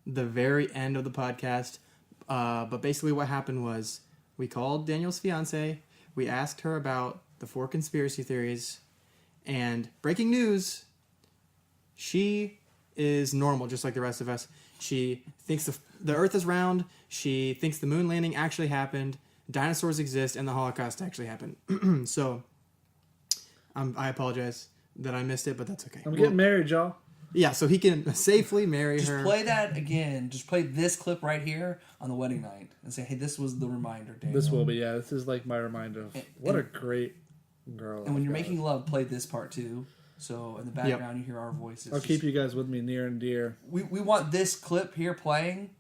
the very end of the podcast. But basically what happened was we called Daniel's fiance. We asked her about the 4 conspiracy theories. And breaking news, she is normal, just like the rest of us. She thinks the Earth is round. She thinks the moon landing actually happened. Dinosaurs exist, and the Holocaust actually happened. So... I apologize that I missed it, but that's okay. I'm getting married, y'all. Yeah, so he can safely marry her. Just play that again. Just play this clip right here on the wedding night and say, hey, this was the reminder, Daniel. This will be, this is like my reminder of what a great girl. And when you're making love, play this part too. So in the background, you hear our voices. I'll keep you guys with me near and dear. We want this clip here playing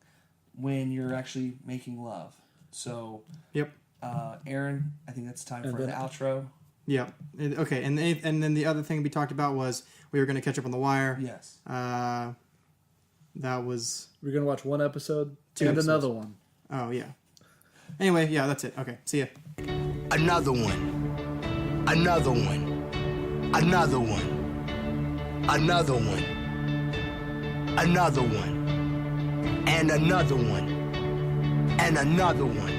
when you're actually making love. So, yep. Aaron, I think that's time for the outro. Yeah. Okay. And then the other thing we talked about was we were going to catch up on The Wire. Yes. That was... We're going to watch one episode two and episodes. another one. Oh, yeah. Anyway, yeah, that's it. Okay, see ya. Another one. Another one. Another one. Another one. Another one. And another one. And another one.